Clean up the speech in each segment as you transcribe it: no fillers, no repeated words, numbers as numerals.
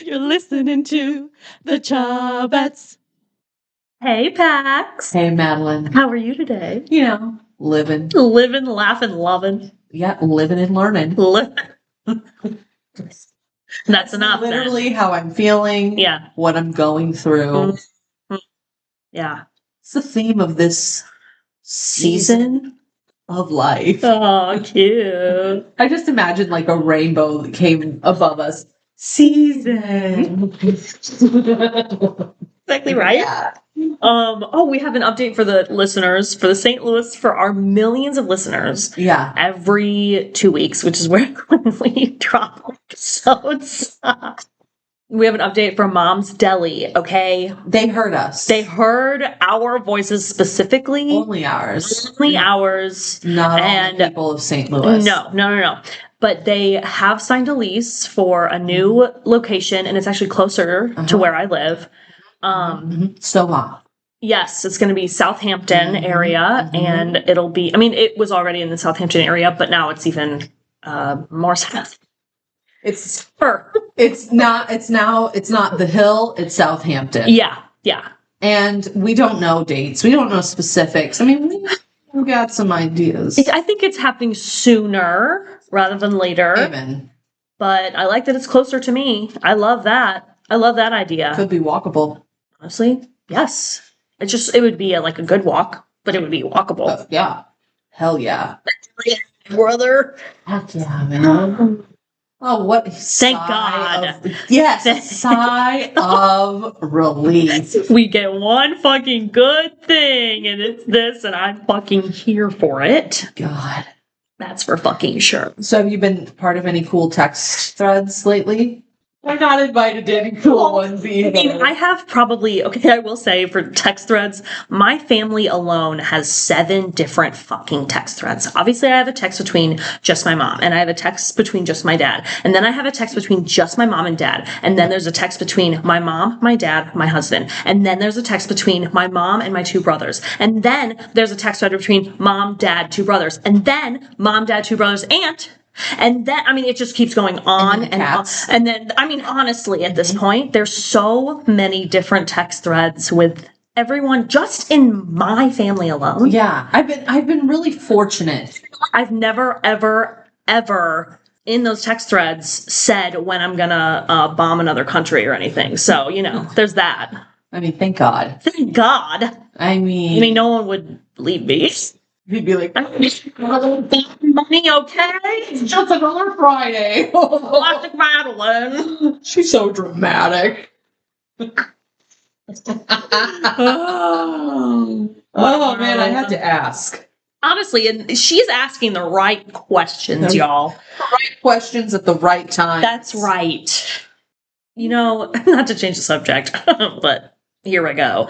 You're listening to the Chubbettes. Hey, Pax. Hey, Madeline. How are you today? You know, living. Living, laughing, loving. Yeah, living and learning. That's enough. Literally how I'm feeling. Yeah. What I'm going through. Mm-hmm. Yeah. It's the theme of this season of life. Oh, cute. I just imagine like a rainbow that came above us. Season. Exactly right. Yeah. We have an update for the listeners, for the St. Louis, for our millions of listeners. Yeah. Every 2 weeks, which is when we drop episodes. We have an update from Mom's Deli, okay? They heard us. They heard our voices specifically. Only ours. Only ours. Not all the people of St. Louis. No. But they have signed a lease for a new location, and it's actually closer to where I live. So yes, it's going to be Southampton area, and it'll be, I mean, it was already in the Southampton area, but now it's even more south. It's not the Hill, it's Southampton. Yeah. And we don't know dates. We don't know specifics. I mean, we got some ideas. I think it's happening sooner rather than later. Amen. But I like that it's closer to me. I love that. I love that idea. Could be walkable. Honestly, yes. It would be a good walk, but it would be walkable. Yeah. Hell yeah. Brother. Heck yeah, man. Oh, what Thank God. Yes, a sigh of relief. We get one fucking good thing, and it's this, and I'm fucking here for it. God. That's for fucking sure. So have you been part of any cool text threads lately? I'm not invited to any cool ones either. I mean, I have probably, I will say for text threads, my family alone has 7 different fucking text threads. Obviously, I have a text between just my mom, and I have a text between just my dad, and then I have a text between just my mom and dad, and then there's a text between my mom, my dad, my husband, and then there's a text between my mom and my 2 brothers, and then there's a text thread between mom, dad, 2 brothers, and then mom, dad, 2 brothers, aunt. And then, I mean, it just keeps going on and on. And then, I mean, honestly, at this point, there's so many different text threads with everyone just in my family alone. Yeah, I've been really fortunate. I've never, ever in those text threads said when I'm gonna bomb another country or anything. So, there's that. I mean, thank God. Thank God. I mean, no one would believe me. He'd be like, money, okay? It's just another Friday. Pax and Madeline. She's so dramatic. Oh man, I had to ask. Honestly, and she's asking the right questions, y'all. The right questions at the right time. That's right. Not to change the subject, but here we go.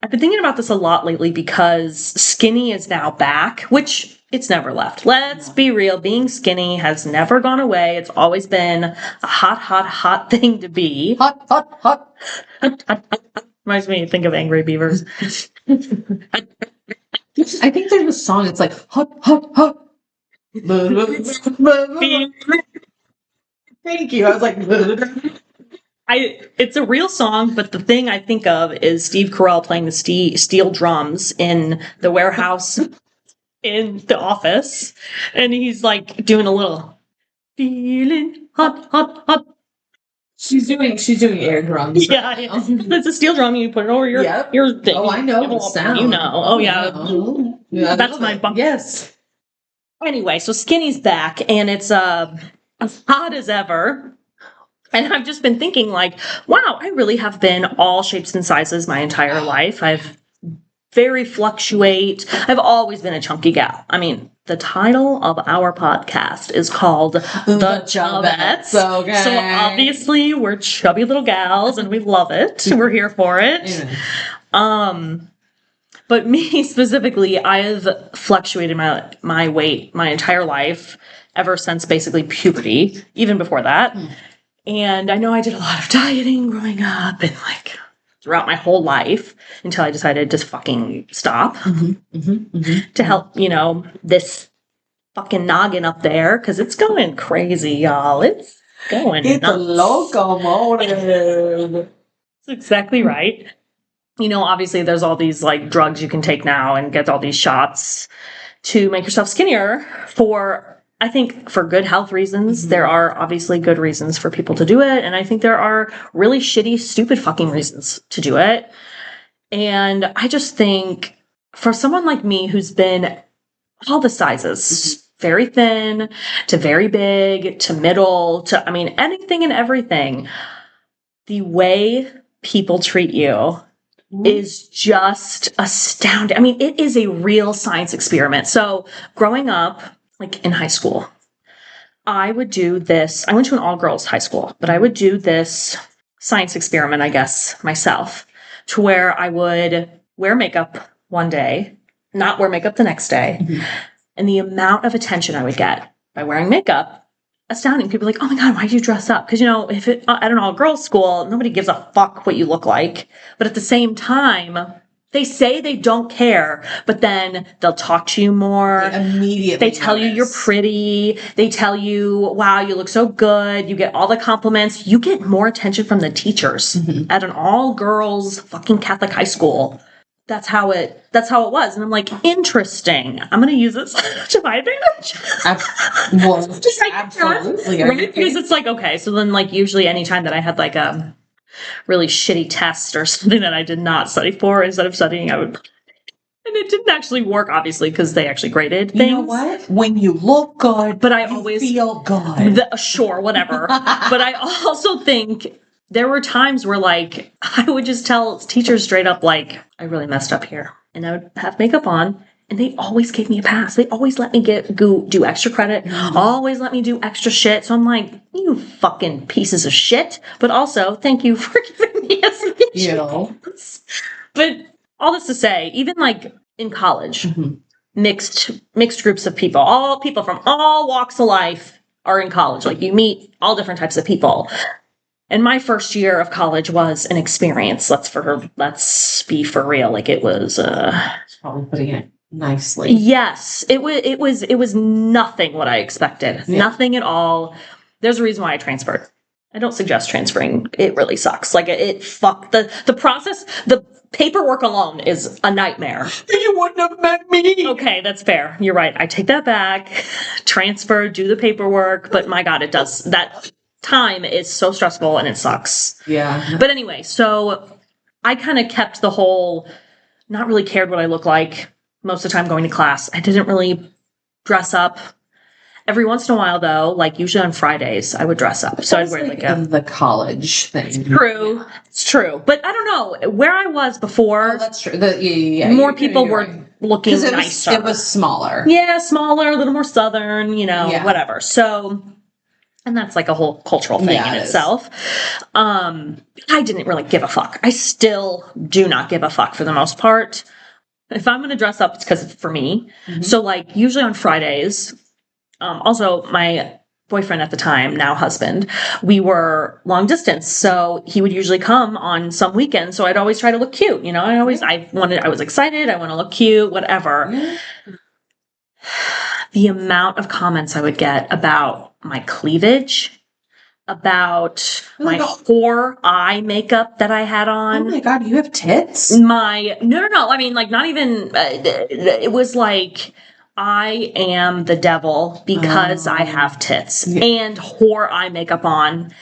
I've been thinking about this a lot lately because skinny is now back, which it's never left. Let's be real. Being skinny has never gone away. It's always been a hot thing to be. Hot. Reminds me, think of Angry Beavers. I think there's a song. It's like hot. Thank you. I was like... It's a real song, but the thing I think of is Steve Carell playing the steel drums in the warehouse in the office, and he's like doing a little feeling hot. She's doing air drums. Yeah, it's a steel drum. You put it over your thing. Oh, I know the sound. Oh yeah, that's my bump. Yes. Anyway, so skinny's back, and it's as hot as ever. And I've just been thinking wow, I really have been all shapes and sizes my entire life. I've very fluctuate. I've always been a chunky gal. I mean, the title of our podcast is called The Chubbettes. Okay. So obviously we're chubby little gals and we love it. We're here for it. But me specifically, I have fluctuated my weight my entire life ever since basically puberty, even before that. And I know I did a lot of dieting growing up and throughout my whole life until I decided to fucking stop to help, this fucking noggin up there because it's going crazy, y'all. Going It's a nuts. locomotive. That's exactly right. You know, obviously there's all these like drugs you can take now and get all these shots to make yourself skinnier I think for good health reasons. There are obviously good reasons for people to do it. And I think there are really shitty, stupid fucking reasons to do it. And I just think for someone like me who's been all the sizes, very thin to very big to middle to, I mean, anything and everything, the way people treat you is just astounding. I mean, it is a real science experiment. So growing up, like in high school, I would do this. I went to an all-girls high school, but I would do this science experiment, I guess, myself, to where I would wear makeup one day, not wear makeup the next day. And the amount of attention I would get by wearing makeup, astounding. People are like, oh my God, why do you dress up? Because, you know, if it, at an all-girls school, nobody gives a fuck what you look like. But at the same time, they say they don't care, but then they'll talk to you more. They immediately They tell you you're pretty. They tell you, wow, you look so good. You get all the compliments. You get more attention from the teachers at an all-girls fucking Catholic high school. That's how it was. And I'm like, interesting. I'm going to use this to my advantage. Well, just like, absolutely. Right? Because it's like, okay, so then like usually anytime that I had like a really shitty test or something that I did not study for, instead of studying, I would, and it didn't actually work, obviously, because they actually graded things. You know what? When you look good, but I you always feel good. Sure, whatever. But I also think there were times where, like, I would just tell teachers straight up, like, I really messed up here. And I would have makeup on, and they always gave me a pass. They always let me do extra credit, always let me do extra shit. So I'm like, you fucking pieces of shit. But also, thank you for giving me a second chance. But all this to say, even, like, in college, mixed groups of people, all people from all walks of life are in college. Like, you meet all different types of people. And my first year of college was an experience. Let's be for real. Like, it was Probably putting it nicely. Yes, it was nothing what I expected. Yeah. Nothing at all. There's a reason why I transferred. I don't suggest transferring. It really sucks. Like, it fucked the process. The paperwork alone is a nightmare. You wouldn't have met me. Okay, that's fair. You're right. I take that back. Transfer, do the paperwork. But my God, it does that. Time is so stressful and it sucks. Yeah. But anyway, so I kind of kept the whole, not really cared what I look like most of the time going to class. I didn't really dress up. Every once in a while, though, like usually on Fridays, I would dress up. So I'd wear like the college thing. True. It's true. But I don't know. Where I was before. Oh, that's true. More people were looking nicer. It was smaller. Yeah, smaller, a little more southern, whatever. So... And that's like a whole cultural thing in itself. I didn't really give a fuck. I still do not give a fuck for the most part. If I'm going to dress up, it's because it's for me. So like usually on Fridays, also my boyfriend at the time, now husband, we were long distance. So he would usually come on some weekends. So I'd always try to look cute. I was excited. I want to look cute, whatever. Yeah. The amount of comments I would get about my cleavage, about my whore eye makeup that I had on. Oh my God, you have tits? No. I mean, like, not even, it was like, I am the devil because I have tits and whore eye makeup on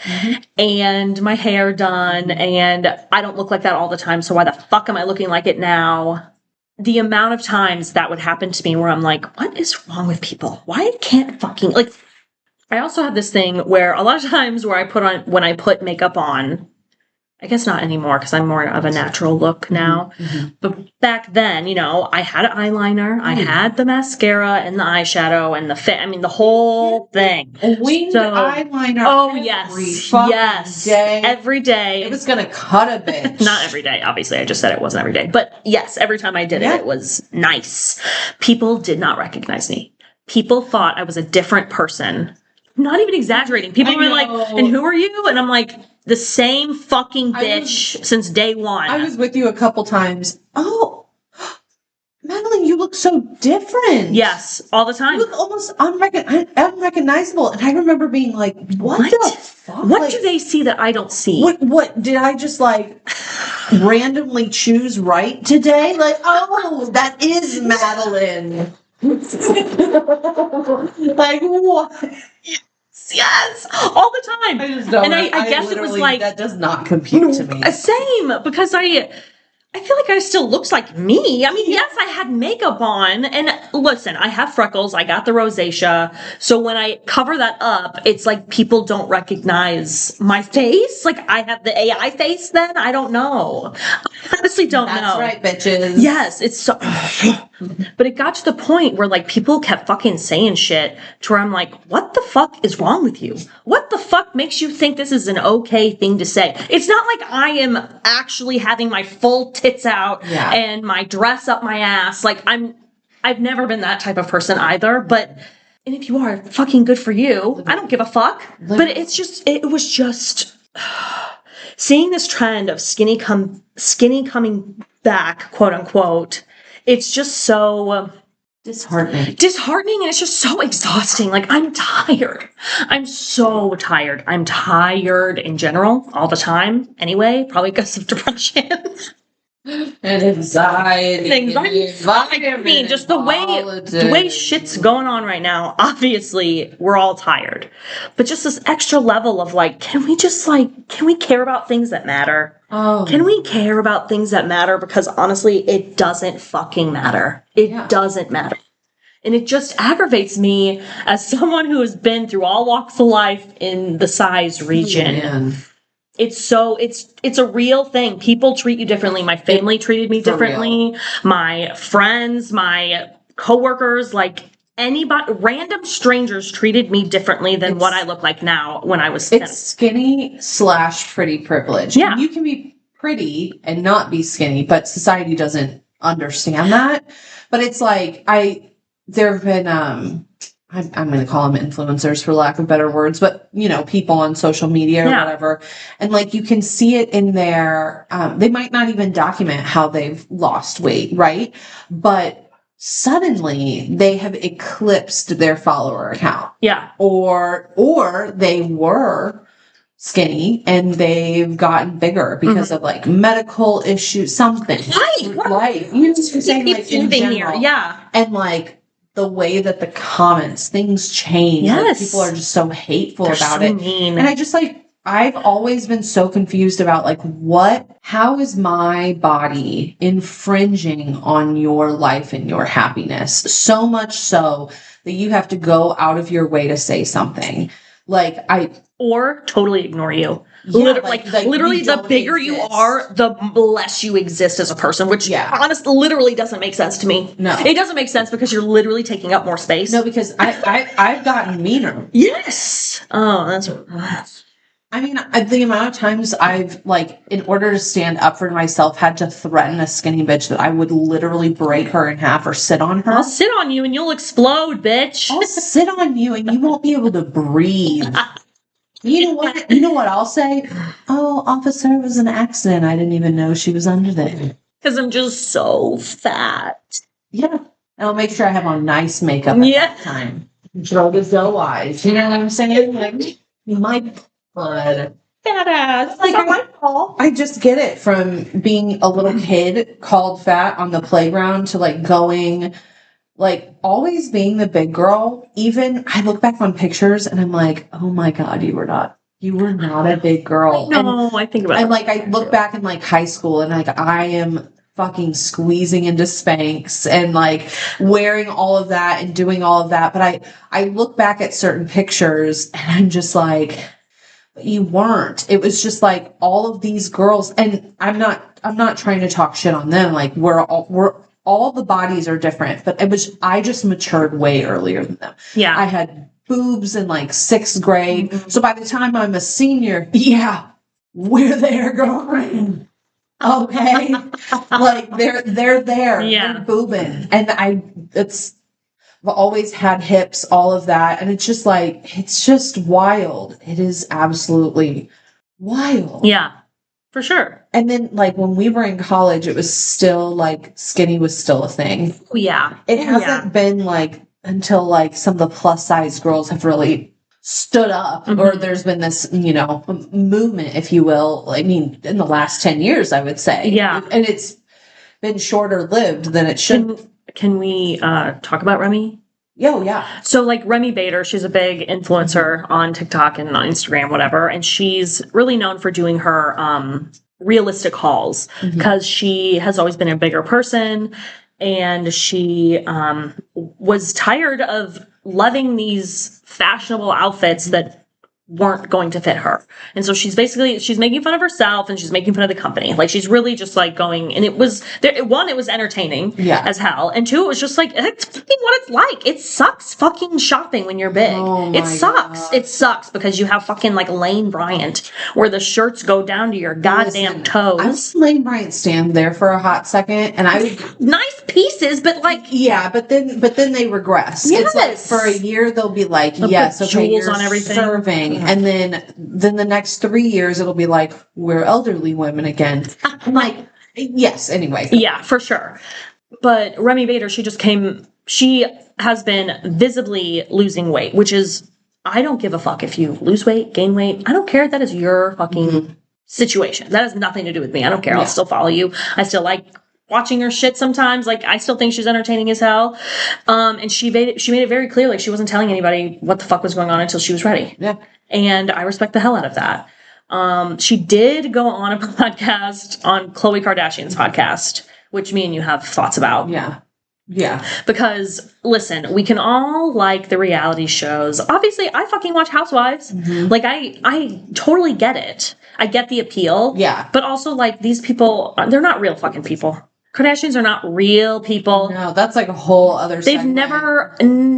and my hair done, and I don't look like that all the time, so why the fuck am I looking like it now? The amount of times that would happen to me where I'm like, what is wrong with people? Why can't fucking, like, I also have this thing where a lot of times when I put makeup on, I guess not anymore because I'm more of a natural look now. But back then, I had an eyeliner, I had the mascara and the eyeshadow and the fit. I mean, the whole thing. Winged eyeliner. Oh, yes. Day. Every day. It was going to cut a bitch. Not every day, obviously. I just said it wasn't every day. But yes, every time I did it, it was nice. People did not recognize me. People thought I was a different person. Not even exaggerating. People were like, and who are you? And I'm like, the same fucking bitch since day one. I was with you a couple times. Oh, Madeline, you look so different. Yes, all the time. You look almost unrecognizable. And I remember being like, what the fuck? What like, do they see that I don't see? What did I just like randomly choose right today? Like, oh, that is Madeline. Like, what? Yes, all the time. I just don't. And I guess it was like that does not compute to me. Same, because I feel like I still looks like me. I mean, yes, I had makeup on, and listen, I have freckles. I got the rosacea, so when I cover that up, it's like people don't recognize my face. Like I have the AI face. Then I don't know. I honestly don't know. That's right, bitches. Yes, it's so. But it got to the point where like people kept fucking saying shit to where I'm like, what the fuck is wrong with you? What the fuck makes you think this is an okay thing to say? It's not like I am actually having my full tits out and my dress up my ass. Like I've never been that type of person either, but and if you are, fucking good for you. I don't give a fuck. But it was just seeing this trend of skinny coming back, quote unquote. It's just so disheartening, and it's just so exhausting. Like I'm tired. I'm so tired. I'm tired in general all the time. Anyway, probably because of depression. And anxiety. I mean, just the way shit's going on right now. Obviously, we're all tired, but just this extra level of like, can we care about things that matter? Oh. Can we care about things that matter? Because honestly, it doesn't fucking matter. It doesn't matter. And it just aggravates me as someone who has been through all walks of life in the size region. Oh, it's a real thing. People treat you differently. My family treated me differently. My friends, my coworkers, like anybody, random strangers treated me differently than what I look like now when I was 10. It's skinny / pretty privilege. Yeah. You can be pretty and not be skinny, but society doesn't understand that. But it's like, there have been, I'm going to call them influencers for lack of better words, but people on social media or whatever. And like, you can see it in their, they might not even document how they've lost weight. Right. But suddenly they have eclipsed their follower count. Yeah. Or they were skinny and they've gotten bigger because of like medical issues, something. Right. Like, you know what I'm saying? Like in general. Yeah. And like the way that the comments, things change. Yes. Like, people are just so hateful about it. Mean. And I just like, I've always been so confused about like how is my body infringing on your life and your happiness? So much so that you have to go out of your way to say something. Or totally ignore you. Yeah, literally, the bigger you are, the less you exist as a person, which honestly literally doesn't make sense to me. No. It doesn't make sense because you're literally taking up more space. No, because I've gotten meaner. Yes. Oh, that's... I mean, the amount of times I've, like, in order to stand up for myself, had to threaten a skinny bitch that I would literally break her in half or sit on her. I'll sit on you and you'll explode, bitch. I'll sit on you and you won't be able to breathe. You know what? You know what I'll say? Oh, officer, it was an accident. I didn't even know she was under there. Because I'm just so fat. Yeah. And I'll make sure I have on nice makeup at that time. Draw the doe eyes. You know what I'm saying? Like, my blood. Badass. Like, I just get it from being a little kid called fat on the playground to like going, like always being the big girl. Even I look back on pictures and I'm like, oh my God, you were not a big girl. No, I think about it. And like, I look back in like high school and like, I am fucking squeezing into Spanx and like wearing all of that and doing all of that. But I look back at certain pictures and I'm just like, you weren't. It was just like all of these girls, and I'm not trying to talk shit on them. Like we're all the bodies are different, but I just matured way earlier than them. Yeah. I had boobs in like 6th grade. Mm-hmm. So by the time I'm a senior, we're there, girlfriend. Okay. Like they're there. Yeah. They're boobing. And I've always had hips, all of that. And it's just like, it's just wild. It is absolutely wild. Yeah. For sure. And then, like, when we were in college, it was still, like, skinny was still a thing. Oh, yeah. It hasn't been, like, until, like, some of the plus-size girls have really stood up, or there's been this, you know, movement, if you will. I mean, in the last 10 years, I would say. Yeah. And it's been shorter lived than it should. Can we talk about Remy? Oh, yeah. So, like, Remy Bader, she's a big influencer on TikTok and on Instagram, whatever, and she's really known for doing her realistic hauls because she has always been a bigger person, and she was tired of loving these fashionable outfits that weren't going to fit her. And so she's making fun of herself, and she's making fun of the company. Like, she's really just like going, and it was entertaining as hell. And two, it was just like, it's fucking what it's like. It sucks fucking shopping when you're big. It sucks. God. It sucks because you have fucking like Lane Bryant where the shirts go down to your goddamn toes. I was Lane Bryant stand there for a hot second, and I would nice pieces, but like but then they regress. Yes. It's like for a year they'll be like, yes, okay, you're on everything. Serving. And then the next 3 years, it'll be like, we're elderly women again. I'm like, yes, anyway. Yeah, for sure. But Remy Bader, she has been visibly losing weight, which is, I don't give a fuck if you lose weight, gain weight. I don't care. That is your fucking situation. That has nothing to do with me. I don't care. I'll still follow you. I still like watching her shit sometimes. Like, I still think she's entertaining as hell. And she made it very clear, like, she wasn't telling anybody what the fuck was going on until she was ready. Yeah. And I respect the hell out of that. She did go on a podcast, on Khloe Kardashian's podcast, which me and you have thoughts about. Yeah. Yeah. Because, listen, we can all like the reality shows. Obviously, I fucking watch Housewives. Like, I totally get it. I get the appeal. Yeah. But also, like, these people, they're not real fucking people. Kardashians are not real people. No, that's like a whole other segment.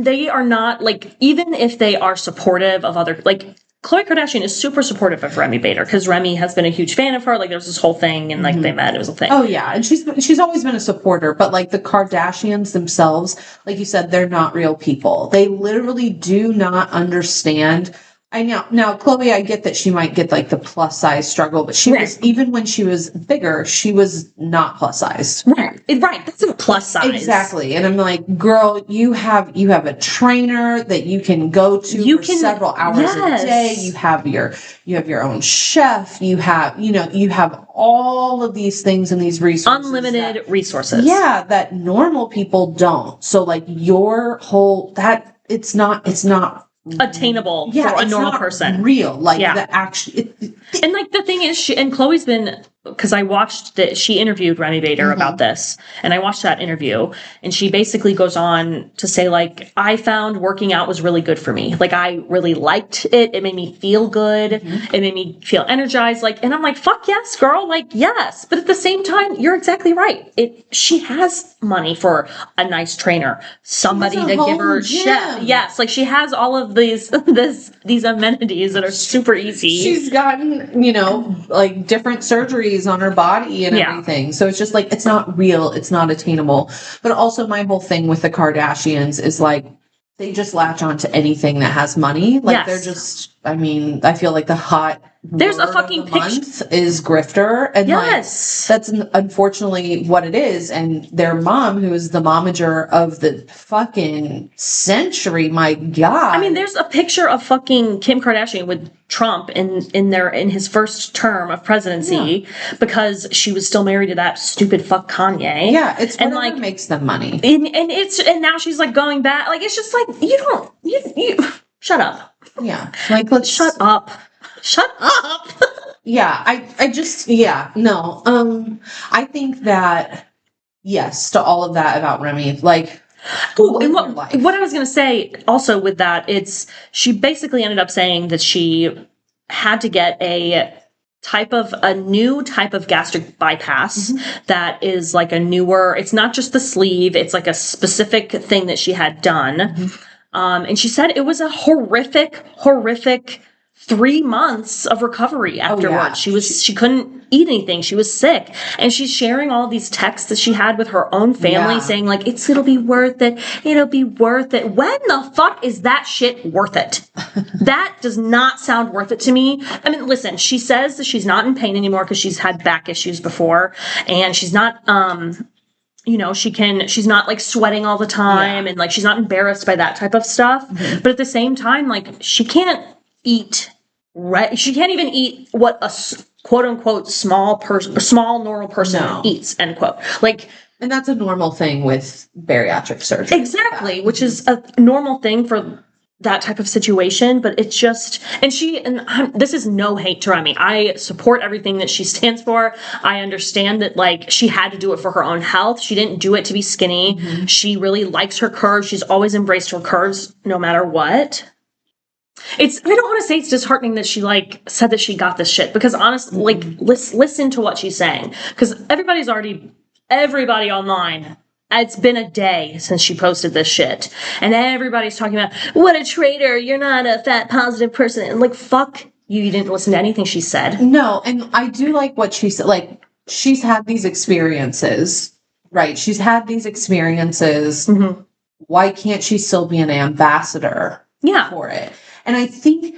They are not, like, even if they are supportive of other, like, Khloe Kardashian is super supportive of Remy Bader because Remy has been a huge fan of her. Like, there's this whole thing, and like they met, it was a thing. Oh yeah, and she's always been a supporter. But like the Kardashians themselves, like you said, they're not real people. They literally do not understand. I know now, Khloe, I get that she might get like the plus size struggle, but she was, even when she was bigger, she was not plus sized. Right. That's a plus size. Exactly. And I'm like, girl, you have a trainer that you can go to for several hours a day. You have your own chef. You have all of these things and these resources. Unlimited resources. Yeah, that normal people don't. So like your whole it's not attainable for a normal person. Real, like the action. And like the thing is, Khloe's been, because I watched that she interviewed Remy Bader about this, and I watched that interview, and she basically goes on to say, like, I found working out was really good for me. Like, I really liked it. It made me feel good. It made me feel energized. Like, and I'm like, fuck yes, girl. Like, yes. But at the same time, you're exactly right. She has money for a nice trainer, somebody to give her chef. Yes, like she has all of these amenities that are super easy. She's gotten, like different surgeries on her body and everything. So it's just like, it's not real. It's not attainable. But also my whole thing with the Kardashians is like, they just latch on to anything that has money. Like they're just, I mean, I feel like the hot there's a fucking month is grifter. And like, that's unfortunately what it is. And their mom, who is the momager of the fucking century, my God. I mean, there's a picture of fucking Kim Kardashian with Trump in his first term of presidency because she was still married to that stupid fuck Kanye. Yeah, it's whatever makes them money. And now she's like going back. Like, it's just like, you shut up. Yeah. Like, let's shut up. Shut up. Yeah, I just, no. I think that, yes, to all of that about Remy, like, and what I was going to say also with that, she basically ended up saying that she had to get a new type of gastric bypass that is like it's not just the sleeve, it's like a specific thing that she had done. And she said it was a horrific 3 months of recovery afterwards. She couldn't eat anything. She was sick. And she's sharing all these texts that she had with her own family saying like, it'll be worth it. It'll be worth it. When the fuck is that shit worth it? That does not sound worth it to me. I mean, listen, she says that she's not in pain anymore because she's had back issues before, and she's not, she's not like sweating all the time, and like she's not embarrassed by that type of stuff. But at the same time, like she can't eat, right? She can't even eat what a quote unquote small normal person eats, end quote. Like, and that's a normal thing with bariatric surgery. Exactly, which is a normal thing for that type of situation, but it's just, this is no hate to Remy. I support everything that she stands for. I understand that like she had to do it for her own health. She didn't do it to be skinny. She really likes her curves. She's always embraced her curves no matter what. I don't want to say it's disheartening that she like said that she got this shit, because honestly, like listen to what she's saying, because everybody online, it's been a day since she posted this shit, and everybody's talking about, what a traitor, you're not a fat positive person, and like, fuck you didn't listen to anything she said. No, and I do like what she said, like, she's had these experiences, right? She's had these experiences. Why can't she still be an ambassador for it? And I think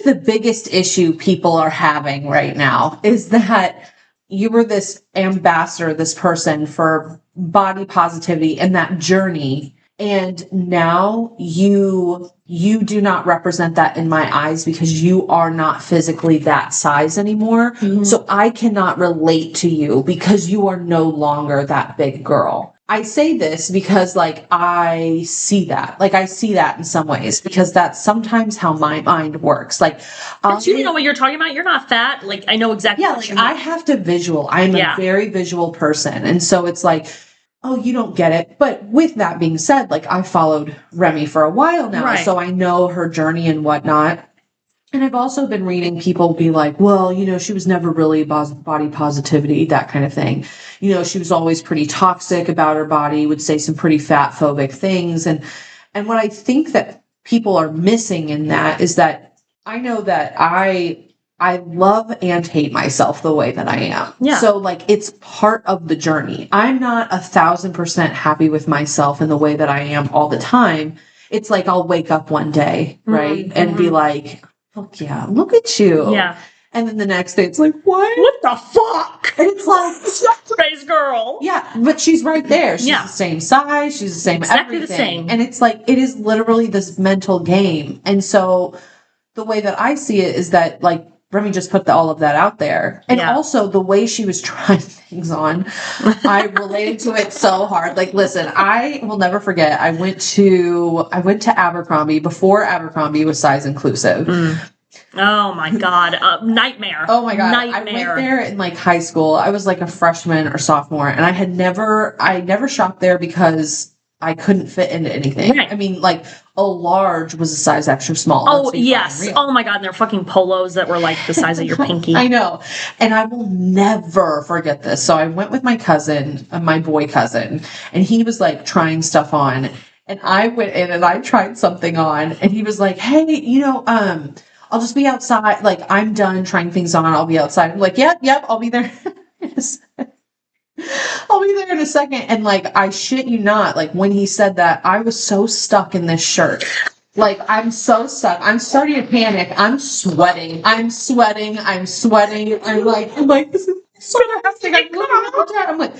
the biggest issue people are having right now is that you were this ambassador, this person for body positivity and that journey. And now you do not represent that in my eyes because you are not physically that size anymore. So I cannot relate to you because you are no longer that big girl. I say this because like I see that in some ways, because that's sometimes how my mind works. Like, you know what you're talking about. You're not fat. Like, I know exactly. Yeah, like I have to visual. I'm a very visual person, and so it's like, oh, you don't get it. But with that being said, like I followed Remy for a while now, so I know her journey and whatnot. And I've also been reading people be like, well, she was never really body positivity, that kind of thing. She was always pretty toxic about her body, would say some pretty fat phobic things. And what I think that people are missing in that is that I know that I love and hate myself the way that I am. Yeah. So like, it's part of the journey. I'm not 1,000% happy with myself in the way that I am all the time. It's like, I'll wake up one day, right? And be like, fuck yeah, look at you. Yeah. And then the next day it's like, what? What the fuck? And it's like, praise girl. Yeah, but she's right there. She's the same size. She's the same exactly everything. The same. And it's like, it is literally this mental game. And so the way that I see it is that like, Remy just put all of that out there. And also the way she was trying things on, I related to it so hard. Like, listen, I will never forget. I went to Abercrombie before Abercrombie was size inclusive. Oh my God. Nightmare. Oh my God. Nightmare. I went there in like high school. I was like a freshman or sophomore, and I never shopped there because I couldn't fit into anything. Right. I mean, like, a large was a size extra small. Oh, yes. Oh, my God. And they're fucking polos that were, like, the size of your pinky. I know. And I will never forget this. So I went with my cousin, my boy cousin, and he was, like, trying stuff on. And I went in and I tried something on. And he was like, hey, I'll just be outside. Like, I'm done trying things on. I'll be outside. I'm like, yep, I'll be there. I'll be there in a second. And like, I shit you not, like when he said that, I was so stuck in this shirt. Like, I'm so stuck. I'm starting to panic. I'm sweating. I'm like, this is so nasty. I'm like,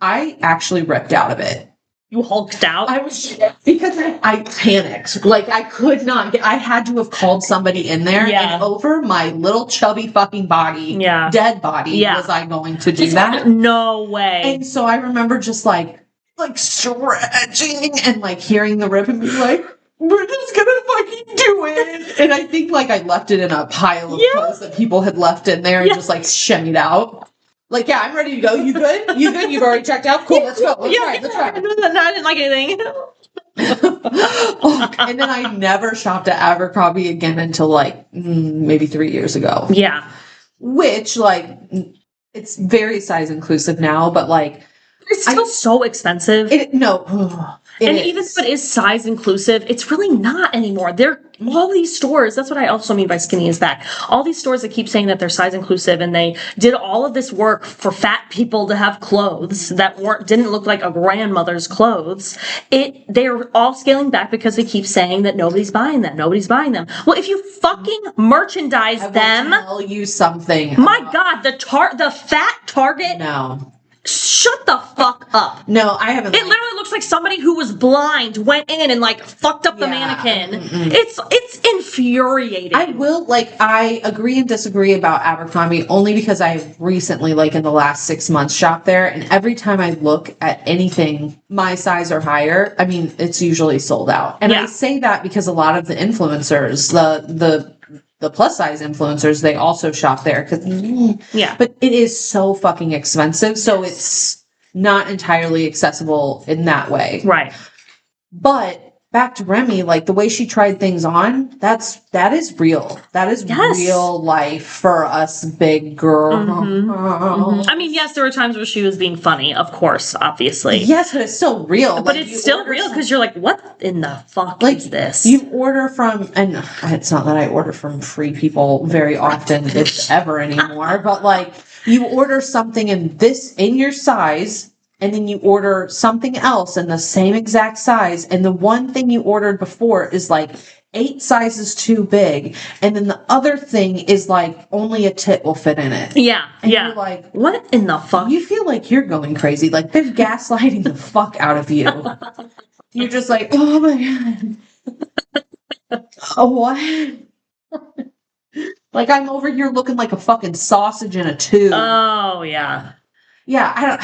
I actually ripped out of it. You hulked out? I was, because I panicked. Like, I could not I had to have called somebody in there, and over my little chubby fucking body, dead body, was I going to do that? No way. And so I remember just like stretching and like hearing the rip and being like, we're just gonna fucking do it. And I think like I left it in a pile of clothes that people had left in there and just like shimmied out. Like, yeah, I'm ready to go. You good? You've already checked out? Cool, let's go. Let's try. No, I didn't like anything. And then I never shopped at Abercrombie again until like maybe 3 years ago. Yeah. Which, like, it's very size inclusive now, but like, It's still so expensive. Even if it is size inclusive, it's really not anymore. All these stores, that's what I also mean by skinny is back. All these stores that keep saying that they're size inclusive and they did all of this work for fat people to have clothes that didn't look like a grandmother's clothes. They're all scaling back because they keep saying that nobody's buying them. Nobody's buying them. Well, if you fucking merchandise them. I will tell you something. My God, the fat Target. No. Shut the fuck up. No, I haven't. It literally looks like somebody who was blind went in and like fucked up the mannequin. It's infuriating. I agree and disagree about Abercrombie only because I've recently, like in the last 6 months, shopped there, and every time I look at anything my size or higher, I mean, it's usually sold out. And I say that because a lot of the influencers, the plus size influencers, they also shop there but it is so fucking expensive, so it's not entirely accessible in that way, right? But back to Remy, like the way she tried things on, that is real. That is real life for us big girls. I mean, yes, there were times where she was being funny, of course, obviously. Yes, but it's still real. But it's still real because you're like, what in the fuck is this? You order from, and it's not that I order from free people very often, if ever anymore, but like you order something in your size, and then you order something else in the same exact size, and the one thing you ordered before is like 8 sizes too big, and then the other thing is like only a tit will fit in it. Yeah, and you're like, what in the fuck? You feel like you're going crazy. Like they're gaslighting the fuck out of you. You're just like, oh my God. Oh, what? Like I'm over here looking like a fucking sausage in a tube. Oh, yeah. Yeah,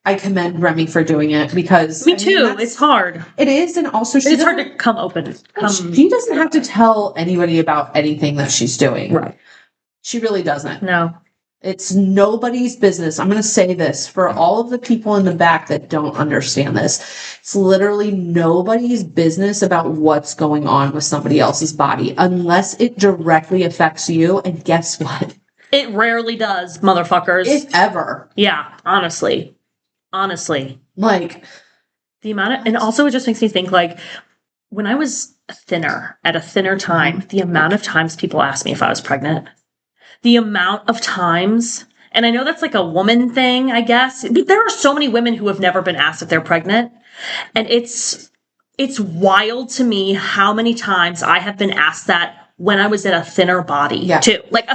I commend Remy for doing it because me too. It's hard. It is, and also it's hard to come open. She doesn't have to tell anybody about anything that she's doing. Right. She really doesn't. No. It's nobody's business. I'm going to say this for all of the people in the back that don't understand this. It's literally nobody's business about what's going on with somebody else's body unless it directly affects you. And guess what? It rarely does, motherfuckers. If ever. Yeah, honestly. Like, the amount of, and also it just makes me think, like, when I was thinner, at a thinner time, the amount of times people asked me if I was pregnant, the amount of times, and I know that's like a woman thing, I guess, but there are so many women who have never been asked if they're pregnant, and it's wild to me how many times I have been asked that when I was in a thinner body, too. Like,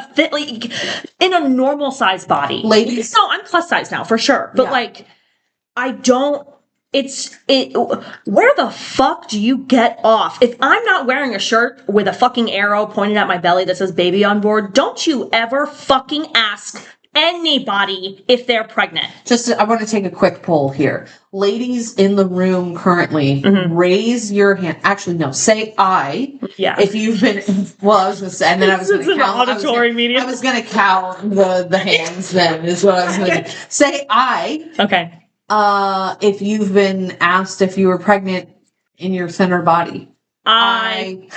in a normal size body. Ladies. No, I'm plus size now, for sure. But, like, where the fuck do you get off? If I'm not wearing a shirt with a fucking arrow pointed at my belly that says baby on board, don't you ever fucking ask anybody if they're pregnant. I want to take a quick poll here. Ladies in the room currently, raise your hand. Actually, no, say I. Yeah. If you've been, I was going to say, and then I was going to count. Auditory medium. I was going to count the hands then, is what I was going to say. I. Okay. If you've been asked if you were pregnant in your thinner body. I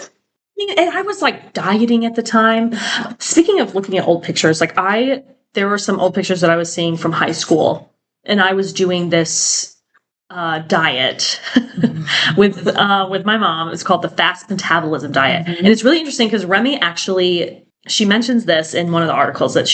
mean, and I was like dieting at the time. Speaking of looking at old pictures, like there were some old pictures that I was seeing from high school, and I was doing this diet with my mom. It's called the fast metabolism diet, and it's really interesting because Remy actually she mentions this in one of the articles that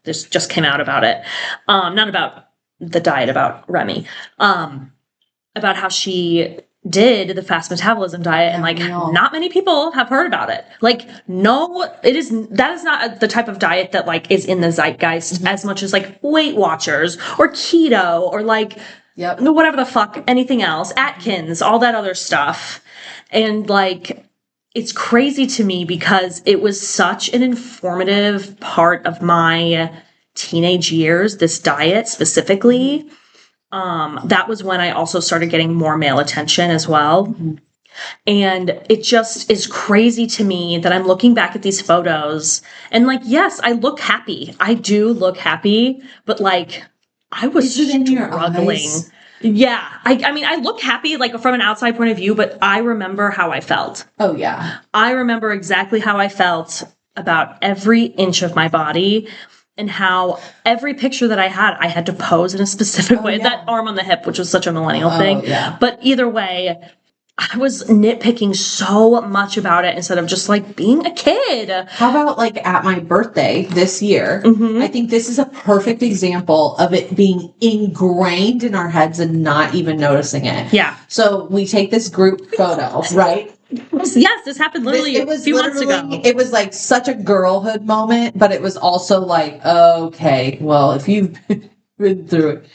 just came out about it, not about the diet, about Remy, about how she did the fast metabolism diet, and like not many people have heard about it. Like, no, that is not the type of diet that like is in the zeitgeist as much as like Weight Watchers or keto or like whatever the fuck, anything else, Atkins, all that other stuff. And like, it's crazy to me because it was such an informative part of my teenage years, this diet specifically. That was when I also started getting more male attention as well. And it just is crazy to me that I'm looking back at these photos and like, yes, I look happy. I do look happy, but like I was struggling. Yeah. I mean, I look happy like from an outside point of view, but I remember how I felt. Oh yeah. I remember exactly how I felt about every inch of my body. and how every picture that I had to pose in a specific way. Yeah. That arm on the hip, which was such a millennial thing. Yeah. But either way, I was nitpicking so much about it instead of just like being a kid. How about like at my birthday this year? Mm-hmm. I think this is a perfect example of it being ingrained in our heads and not even noticing it. Yeah. So we take this group photo, right? Yes, this happened literally a few months ago. It was like such a girlhood moment, but it was also like, okay, well, if you've been through it.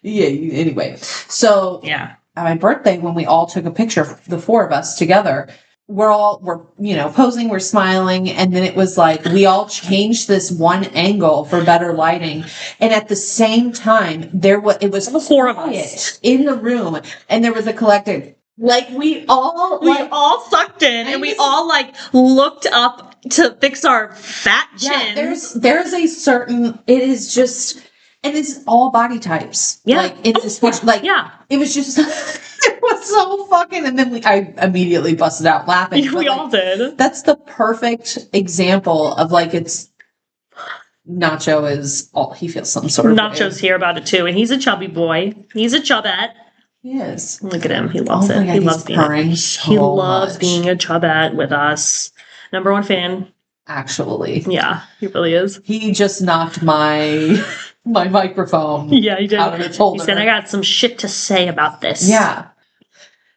Yeah, anyway. So yeah. At my birthday, when we all took a picture, the four of us together, we're posing, we're smiling, and then it was like we all changed this one angle for better lighting, and at the same time it was the four of us in the room, and there was a collective, like we all sucked in, and we all like looked up to fix our fat chins. Yeah, there's a certain, it is just. And it's all body types. Yeah. Like in this picture, like it was just it was so fucking. And then I immediately busted out laughing. We all did. That's the perfect example of like it's Nacho is all he feels some sort of Nacho's here about it too, and he's a chubby boy. He's a Chubbette. He is. Look at him. He loves it. God, he loves being. He loves being a Chubbette with us. Number one fan. Actually. Yeah, he really is. He just knocked my microphone. Yeah, he did. Out of its holder. He said, "I got some shit to say about this." Yeah.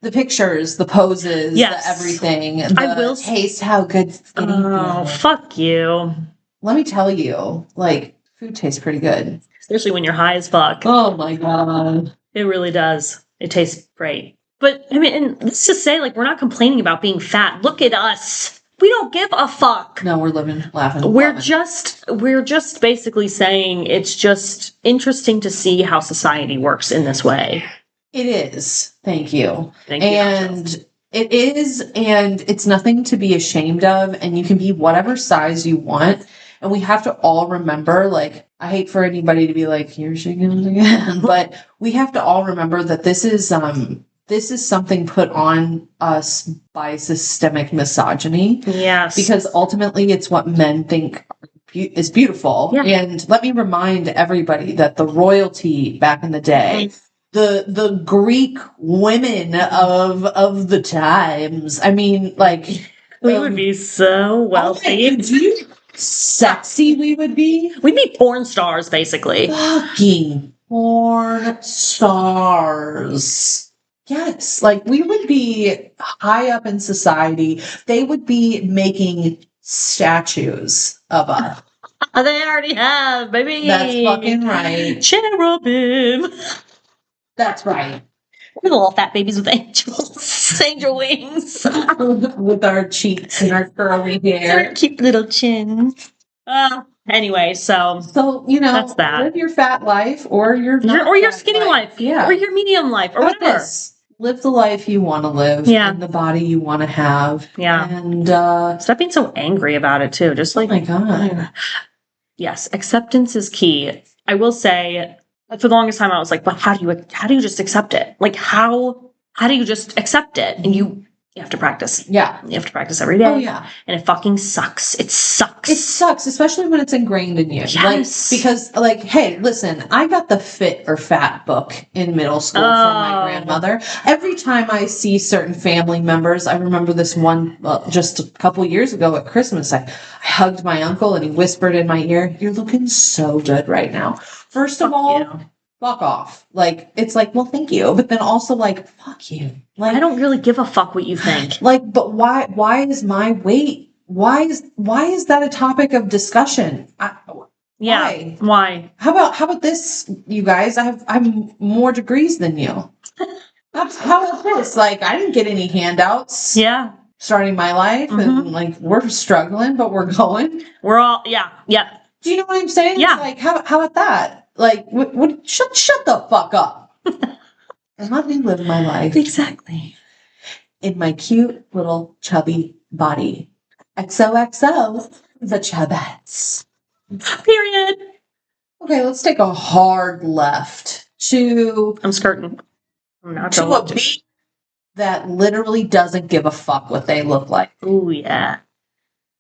The pictures, the poses, the everything. I will taste how good skinny feels. Fuck you. Let me tell you, like, food tastes pretty good. Especially when you're high as fuck. Oh my God. It really does. It tastes great. But, I mean, and let's just say, like, we're not complaining about being fat. Look at us. We don't give a fuck. No, we're living, laughing. We're just basically saying it's just interesting to see how society works in this way. It is. Thank you. Thank you. And it is, and it's nothing to be ashamed of, and you can be whatever size you want. And we have to all remember, like, I hate for anybody to be like, here she goes again. But we have to all remember that this is something put on us by systemic misogyny. Yes. Because ultimately it's what men think is beautiful. Yeah. And let me remind everybody that the royalty back in the day, the Greek women of the times, I mean, like... we would be so wealthy. Sexy we would be. We'd be porn stars, basically. Fucking porn stars. Yes, like we would be high up in society. They would be making statues of us. They already have, baby. That's fucking right. Cherubim. That's right. We're little fat babies with angel wings. With our cheeks and our curly hair. And our cute little chins. Anyway, so that's that. Live your fat life or your skinny life. Yeah. Or your medium life. Or whatever. Live the life you want to live. Yeah. And the body you want to have. Yeah. And stop being so angry about it too. Just like, oh my God. Yes, acceptance is key. I will say, for the longest time I was like, but how do you just accept it? Like how do you just accept it? And you have to practice. Yeah. You have to practice every day. Oh, yeah. And it fucking sucks. It sucks. It sucks, especially when it's ingrained in you. Yes. Like, because, like, hey, listen, I got the Fit or Fat book in middle school from my grandmother. Every time I see certain family members, I remember this one just a couple years ago at Christmas, I hugged my uncle and he whispered in my ear, "You're looking so good right now." First of all, fuck off. Like, it's like, well, thank you. But then also like, fuck you. Like, I don't really give a fuck what you think. Like, but why is my weight? Why is that a topic of discussion? Why? How about this, you guys? I'm more degrees than you. How about this? Like, I didn't get any handouts. Yeah. Starting my life, and like we're struggling, but we're going. We're all yeah. Do you know what I'm saying? Yeah. It's like, how about that? Like, shut the fuck up. And let me live my life. Exactly. In my cute little chubby body. XOXO, the Chubbettes. Period. Okay, let's take a hard left to... I'm skirting. I'm not to a beat that literally doesn't give a fuck what they look like. Oh, yeah.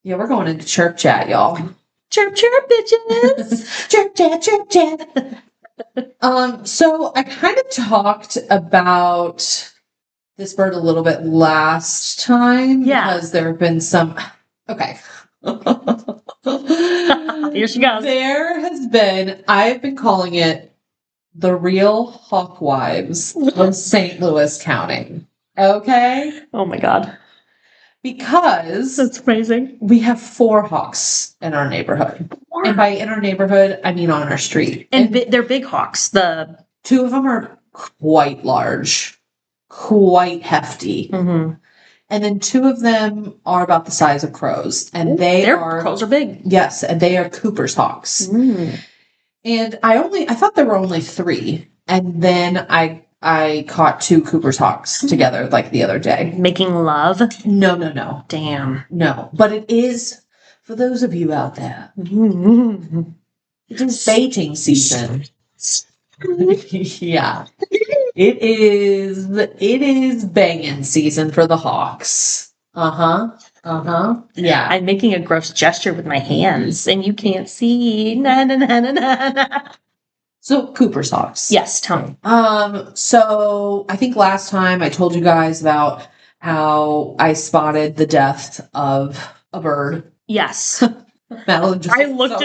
Yeah, we're going into chirp chat, y'all. Chirp, chirp, bitches. Chirp, chat, chirp, chat. So I kind of talked about this bird a little bit last time because there have been some. Okay. Here she goes. There has been. I've been calling it the real hawkwives of St. Louis County. Okay. Oh my God. Because That's amazing. we have 4 hawks in our neighborhood. And by in our neighborhood, I mean on our street. And they're big hawks. 2 of them are quite large, quite hefty. Mm-hmm. And then 2 of them are about the size of crows. And crows are big. Yes, and they are Cooper's hawks. Mm. And I thought there were only 3. And then I caught 2 Cooper's hawks together like the other day. Making love? No. Damn. No. But it is, for those of you out there, it is baiting season. Yeah. It is banging season for the hawks. Yeah. I'm making a gross gesture with my hands and you can't see. Na na na na na na. So Cooper's hawks. Yes, tell me. So I think last time I told you guys about how I spotted the death of a bird. Yes. Madeline just I looked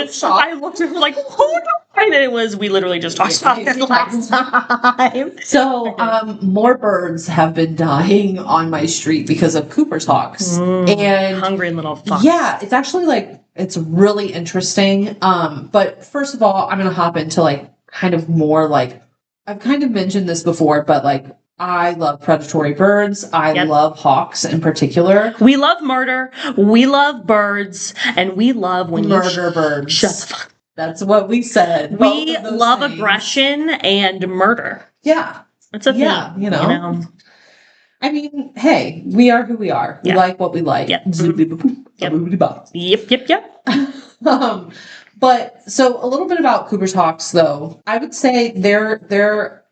at her like, who knows? We literally just talked about it last time. So, more birds have been dying on my street because of Cooper's hawks. And hungry little fucks. Yeah, it's actually it's really interesting. But first of all, I'm going to hop into kind of more I've kind of mentioned this before, but I love predatory birds. I love hawks in particular. We love murder. We love birds. And we love when murder birds. Shut the fuck. That's what we said. We love aggression and murder. Yeah. It's a thing. Yeah, you know. I mean, hey, we are who we are. We like what we like. Yep. Yep. But so a little bit about Cooper's hawks, though. I would say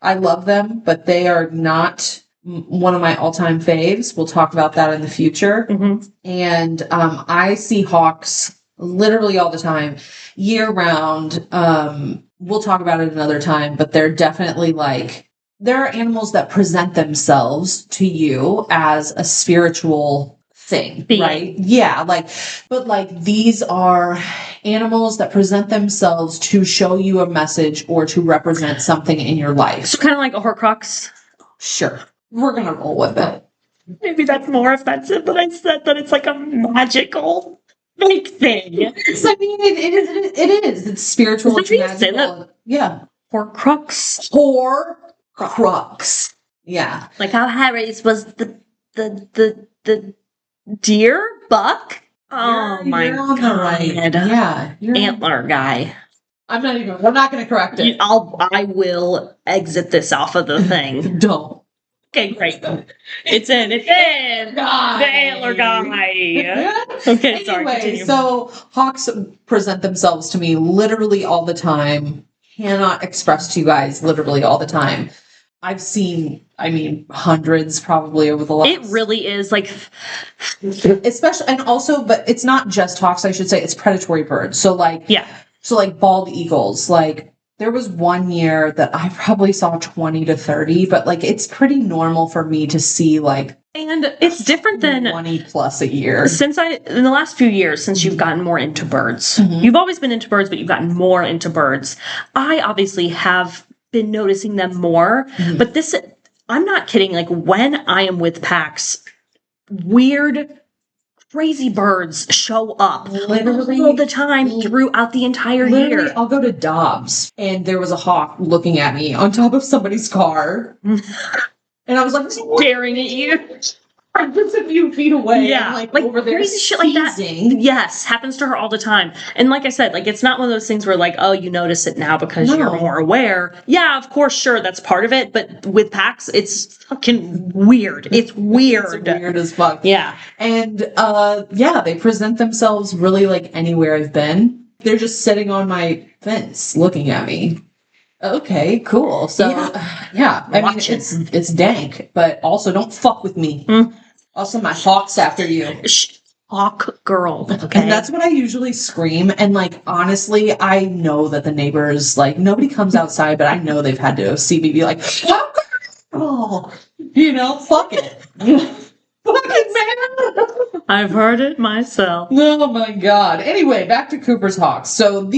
I love them, but they are not one of my all-time faves. We'll talk about that in the future. Mm-hmm. And I see hawks literally all the time, year round. We'll talk about it another time, but they're definitely there are animals that present themselves to you as a spiritual thing, right? Yeah, but these are animals that present themselves to show you a message or to represent something in your life. So kind of like a Horcrux. Sure. We're going to roll with it. Maybe that's more offensive, but I said that it's like a magical fake thing. It is. It's spiritual. It's magical. Yeah. Horcrux. Horcrux. Yeah. Like how Harry's was the deer buck. Oh my god! Right. Yeah, antler guy. We're not going to correct it. I will exit this off of the thing. Don't. Okay, great. It's in. The antler guy. Okay, sorry. Anyway, so hawks present themselves to me literally all the time. Cannot express to you guys literally all the time. I've seen, hundreds probably over the last. It really is especially, and also, but it's not just hawks, I should say, it's predatory birds. So bald eagles, there was one year that I probably saw 20 to 30, but it's pretty normal for me to see and it's different than 20 plus a year. In the last few years, since you've gotten more into birds, you've always been into birds, but you've gotten more into birds. I obviously have been noticing them more, but I'm not kidding. When I am with Pax, weird, crazy birds show up literally all the time throughout the entire year. I'll go to Dobbs and there was a hawk looking at me on top of somebody's car. And I was staring at you. I'm just a few feet away. Yeah. And, over there crazy shit like that. Yes. Happens to her all the time. And like I said, it's not one of those things where oh, you notice it now because you're more aware. Yeah, of course, sure, that's part of it. But with Pax, it's fucking weird. It's weird. It's weird as fuck. Yeah. And they present themselves really anywhere I've been. They're just sitting on my fence looking at me. Okay, cool. So, yeah. It's dank, but also don't fuck with me. Also, my hawk's after you. hawk girl. Okay. And that's what I usually scream. And like, honestly, I know that the neighbors, like, nobody comes outside, but I know they've had to see me be like, oh, you know, fuck it. Fucking man. I've heard it myself. Oh my God. Anyway, back to Cooper's Hawks. So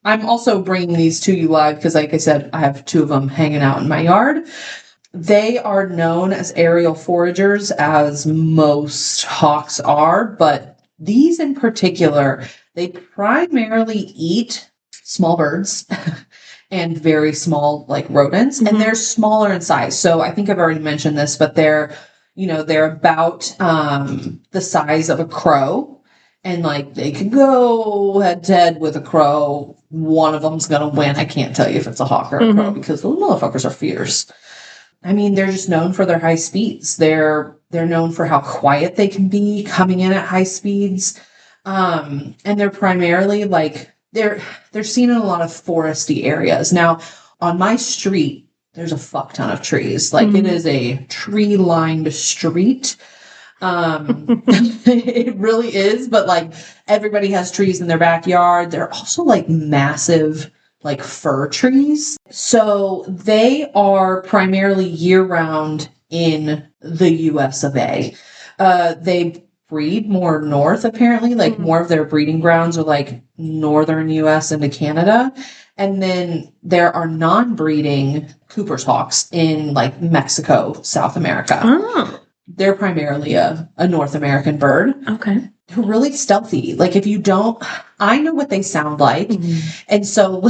I'm also bringing these to you live because, like I said, I have 2 of them hanging out in my yard. They are known as aerial foragers, as most hawks are, but these in particular, they primarily eat small birds and very small, like, rodents, and they're smaller in size. So I think I've already mentioned this, but they're about the size of a crow, and like they could go head to head with a crow. One of them's gonna win. I can't tell you if it's a hawk or a crow because those motherfuckers are fierce. I mean, they're just known for their high speeds. They're known for how quiet they can be coming in at high speeds. And they're primarily like they're seen in a lot of foresty areas. Now, on my street, there's a fuck ton of trees. Like it is a tree-lined street. It really is, but like everybody has trees in their backyard. They're also like massive, like fir trees. So they are primarily year-round in the US of A. They breed more north, apparently. Like more of their breeding grounds are like northern US into Canada. And then there are non-breeding Cooper's Hawks in like Mexico, South America. Oh. They're primarily a North American bird. Okay. They're really stealthy. Like if you don't, I know what they sound like. And so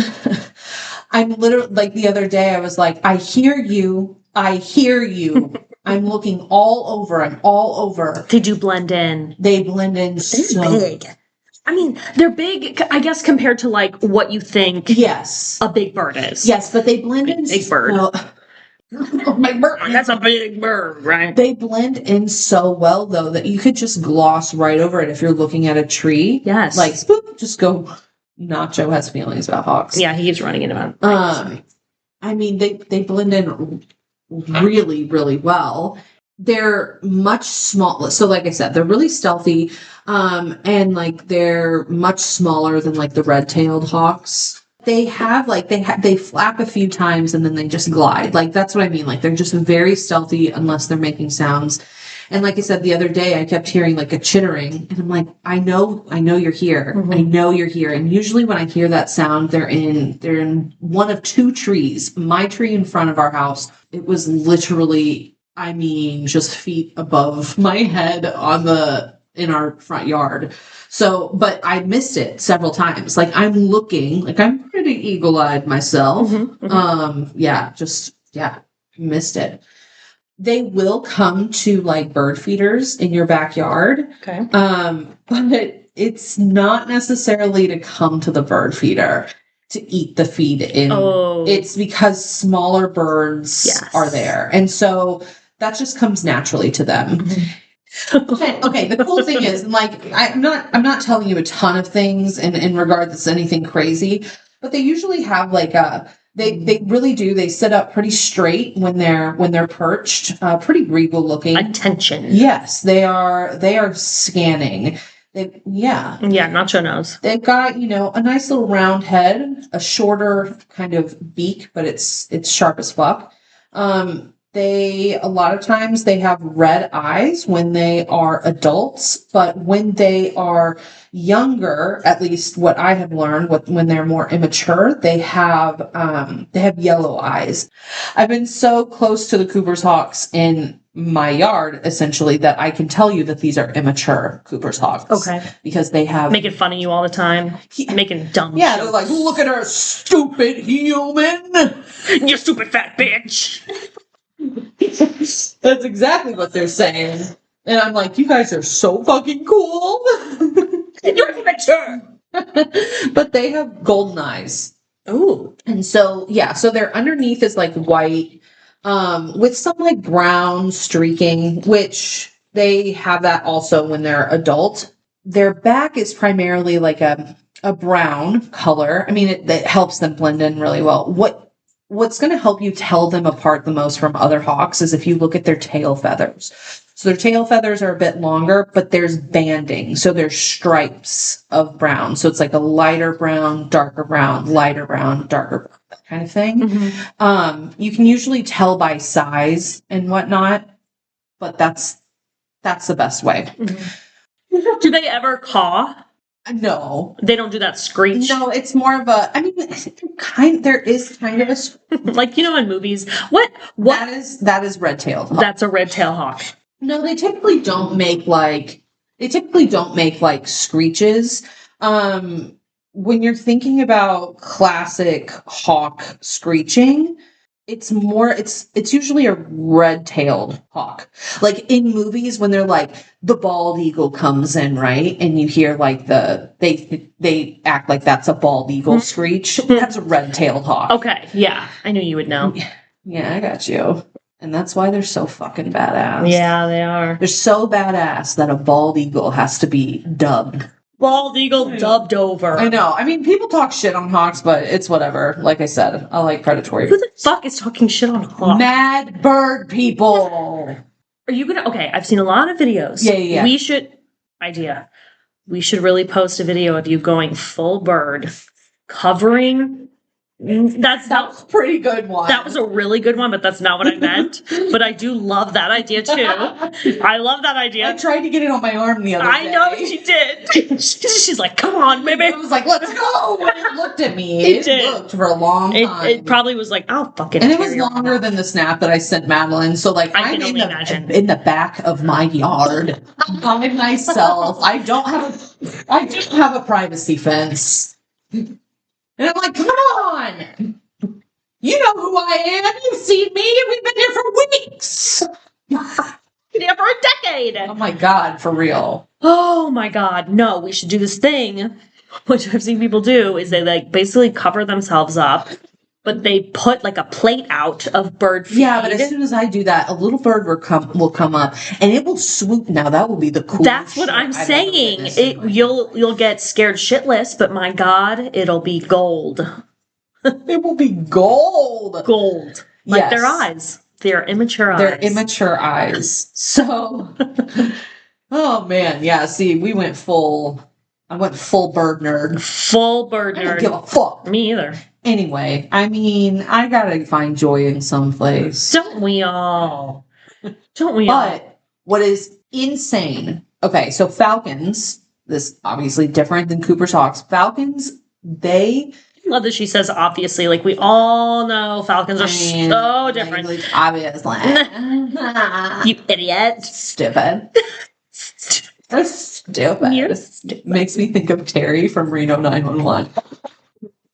I'm literally, like the other day I was like, I hear you. I hear you. I'm looking all over. I'm all over. They do blend in. They blend in so big. I mean, they're big, I guess, compared to like what you think yes, a big bird is. Yes, but they blend in. Big bird. My bird. That's a big bird, right? They blend in so well, though, that you could just gloss right over it if you're looking at a tree. Yes. Like, spoop, just go. Nacho has feelings about hawks. Yeah, he keeps running into them. I mean, they blend in really, really well. They're much smaller. So, like I said, they're really stealthy, and like they're much smaller than like the red-tailed hawks. They have like they flap a few times and then they just glide. Like that's what I mean. Like they're just very stealthy unless they're making sounds. And like I said the other day, I kept hearing like a chittering, and I'm like, I know you're here. I know you're here. And usually when I hear that sound, they're in one of 2 trees. My tree in front of our house, it was literally, I mean, just feet above my head in our front yard. So, but I missed it several times. Like I'm looking, like I'm pretty eagle-eyed myself. Missed it. They will come to like bird feeders in your backyard. Okay. But it's not necessarily to come to the bird feeder to eat the feed in. Oh. It's because smaller birds are there. And so that just comes naturally to them. Okay, the cool thing is, like, I'm not telling you a ton of things in regards to anything crazy, but they usually have like they really do. They sit up pretty straight when they're perched, pretty regal looking. Attention. Yes, they are scanning. Nacho knows. They've got, a nice little round head, a shorter kind of beak, but it's sharp as fuck. A lot of times they have red eyes when they are adults, but when they are younger, at least what I have learned, when they're more immature, they have yellow eyes. I've been so close to the Cooper's Hawks in my yard, essentially, that I can tell you that these are immature Cooper's Hawks. Okay. Because they have... Making fun of you all the time. Making dumb jokes. They're like, look at her, stupid human! You stupid fat bitch! That's exactly what they're saying. And I'm like, you guys are so fucking cool. You're immature. But they have golden eyes. Ooh. And so, so their underneath is like white, with some like brown streaking, which they have that also when they're adult. Their back is primarily like a brown color. I mean, it helps them blend in really well. what's going to help you tell them apart the most from other hawks is if you look at their tail feathers. So their tail feathers are a bit longer, but there's banding. So there's stripes of brown. So it's like a lighter brown, darker brown, lighter brown, darker brown, that kind of thing. Mm-hmm. You can usually tell by size and whatnot, but that's the best way. Mm-hmm. Do they ever caw? No. They don't do that screech? No, it's more of a, I mean, there is kind of a... Like, in movies. What? That is red-tailed hawk. That's a red-tailed hawk. No, they typically don't make like screeches. When you're thinking about classic hawk screeching, it's usually a red-tailed hawk. Like in movies when they're like the bald eagle comes in, right? And you hear like they act like that's a bald eagle screech. That's a red-tailed hawk. Okay, yeah. I knew you would know. Yeah, I got you. And that's why they're so fucking badass. Yeah, they are. They're so badass that a bald eagle has to be dubbed. Bald eagle dubbed over. I know. I mean, people talk shit on hawks, but it's whatever. Like I said, I like predatory. Who the fuck is talking shit on hawks? Mad bird people. Are you gonna... Okay, I've seen a lot of videos. Yeah. We should really post a video of you going full bird, covering... That was a pretty good one. That was a really good one, but that's not what I meant. But I do love that idea too. I love that idea. I tried to get it on my arm the other day. I know she did. She's like, "Come on, baby." I was like, "Let's go." It looked at me. It looked for a long time. It probably was like, "Oh, fucking." And it was longer than the snap that I sent Madeline. So like, I'm in the back of my yard by myself. I don't have a privacy fence. And I'm like, come on! You know who I am. You've seen me. We've been here for weeks. Been here for a decade. Oh my God, for real. Oh my God. No, we should do this thing, which I've seen people do, is they like basically cover themselves up, but they put like a plate out of bird feed. Yeah, but as soon as I do that, a little bird will come up and it will swoop. Now that will be the coolest. That's what I'm saying. You'll get scared shitless, but my God, it'll be gold. It will be gold. Gold. Like their eyes. Their immature eyes. Their immature eyes. So, oh man, yeah. See, I went full bird nerd. Full bird nerd. I don't give a fuck. Me either. Anyway, I mean, I gotta find joy in some place. Don't we all? But what is insane, okay, so falcons, this obviously different than Cooper's hawks. Falcons, I love that she says obviously, like we all know falcons are so different. Like, obviously. You idiot. Stupid. Stupid. You're stupid. Makes me think of Terry from Reno 911.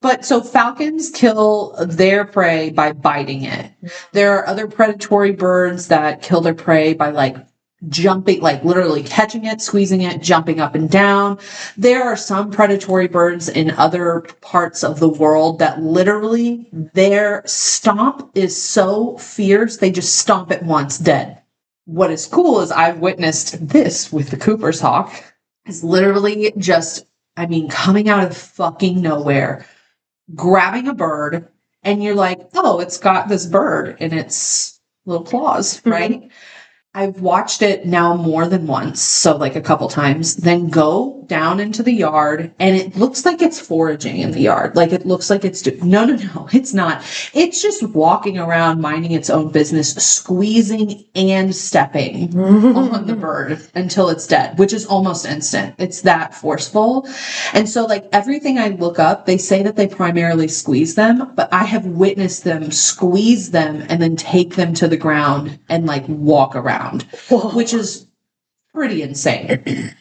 But so falcons kill their prey by biting it. There are other predatory birds that kill their prey by like jumping, like literally catching it, squeezing it, jumping up and down. There are some predatory birds in other parts of the world that literally their stomp is so fierce, they just stomp it once, dead. What is cool is I've witnessed this with the Cooper's hawk. Is literally just, coming out of fucking nowhere, grabbing a bird, and you're like, oh, it's got this bird in its little claws, right? Mm-hmm. I've watched it now more than once, so like a couple times, then go down into the yard, and it looks like it's foraging in the yard. Like it looks like it's no, it's not. It's just walking around, minding its own business, squeezing and stepping on the bird until it's dead, which is almost instant. It's that forceful. And so like everything I look up, they say that they primarily squeeze them, but I have witnessed them squeeze them and then take them to the ground and like walk around. Which is pretty insane.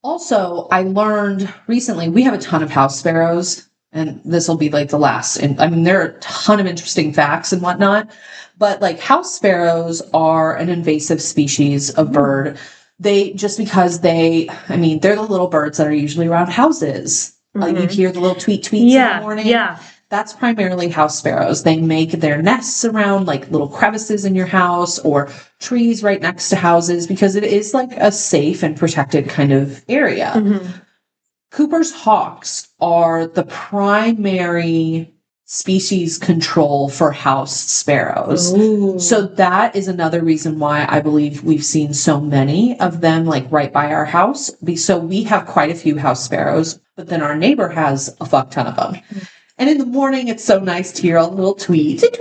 Also, I learned recently, we have a ton of house sparrows, and this will be like the last. And there are a ton of interesting facts and whatnot, but like house sparrows are an invasive species of bird. They're the little birds that are usually around houses. You hear the little tweet tweets in the morning. Yeah. That's primarily house sparrows. They make their nests around like little crevices in your house or trees right next to houses because it is like a safe and protected kind of area. Mm-hmm. Cooper's hawks are the primary species control for house sparrows. Ooh. So that is another reason why I believe we've seen so many of them like right by our house. So we have quite a few house sparrows, but then our neighbor has a fuck ton of them. And in the morning, it's so nice to hear a little tweet. Tweet.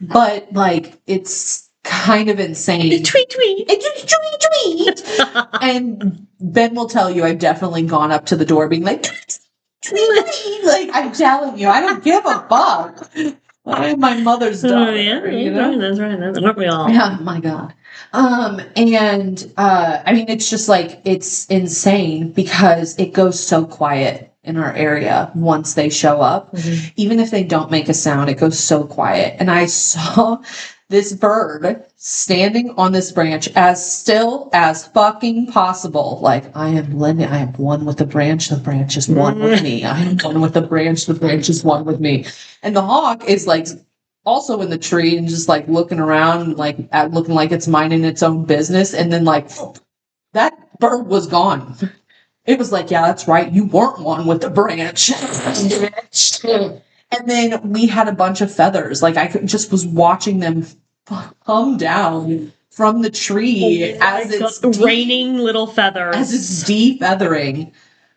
But like, it's kind of insane. Tweet, tweet. Tweet. And Ben will tell you, I've definitely gone up to the door being like, tweet. Like, I'm telling you, I don't give a fuck. I am my mother's daughter. You know? That's right. Aren't we all? Yeah, my God. I mean, it's just like, it's insane because it goes so quiet in our area once they show up. Mm-hmm. Even if they don't make a sound, it goes so quiet. And I saw this bird standing on this branch as still as fucking possible. Like, I am one with the branch is one with me. I am one with the branch is one with me. And the hawk is like also in the tree and just like looking around, like looking like it's minding its own business. And then like that bird was gone. It was like, yeah, that's right. You weren't one with the branch. And then we had a bunch of feathers. Like I just was watching them come down from the tree as it's raining little feathers. As it's defeathering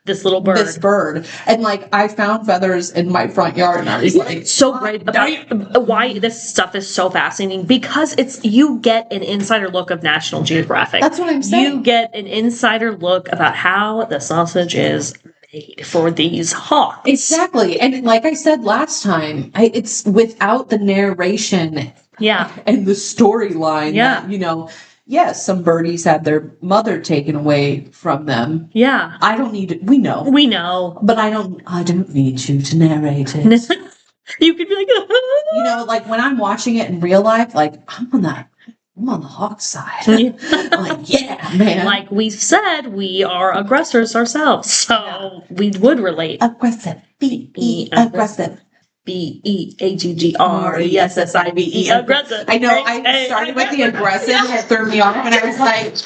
this little bird. This bird. And like I found feathers in my front yard and I was like, so great. Why this stuff is so fascinating, because you get an insider look of National Geographic. That's what I'm saying. You get an insider look about how the sausage is made for these hawks. Exactly. And like I said last time, it's without the narration. Yeah. And the storyline. Yeah. That, you know, yes, some birdies had their mother taken away from them. Yeah. I don't need it. We know. But I don't need you to narrate it. You could be like, you know, like when I'm watching it in real life, like I'm on the hawk side. Like, yeah, man. Like we said, we are aggressors ourselves. So we would relate. Aggressive. B-E aggressive. BEAGGRESSIVE aggressive. I know. I started with the aggressive and it threw me off, and I was like,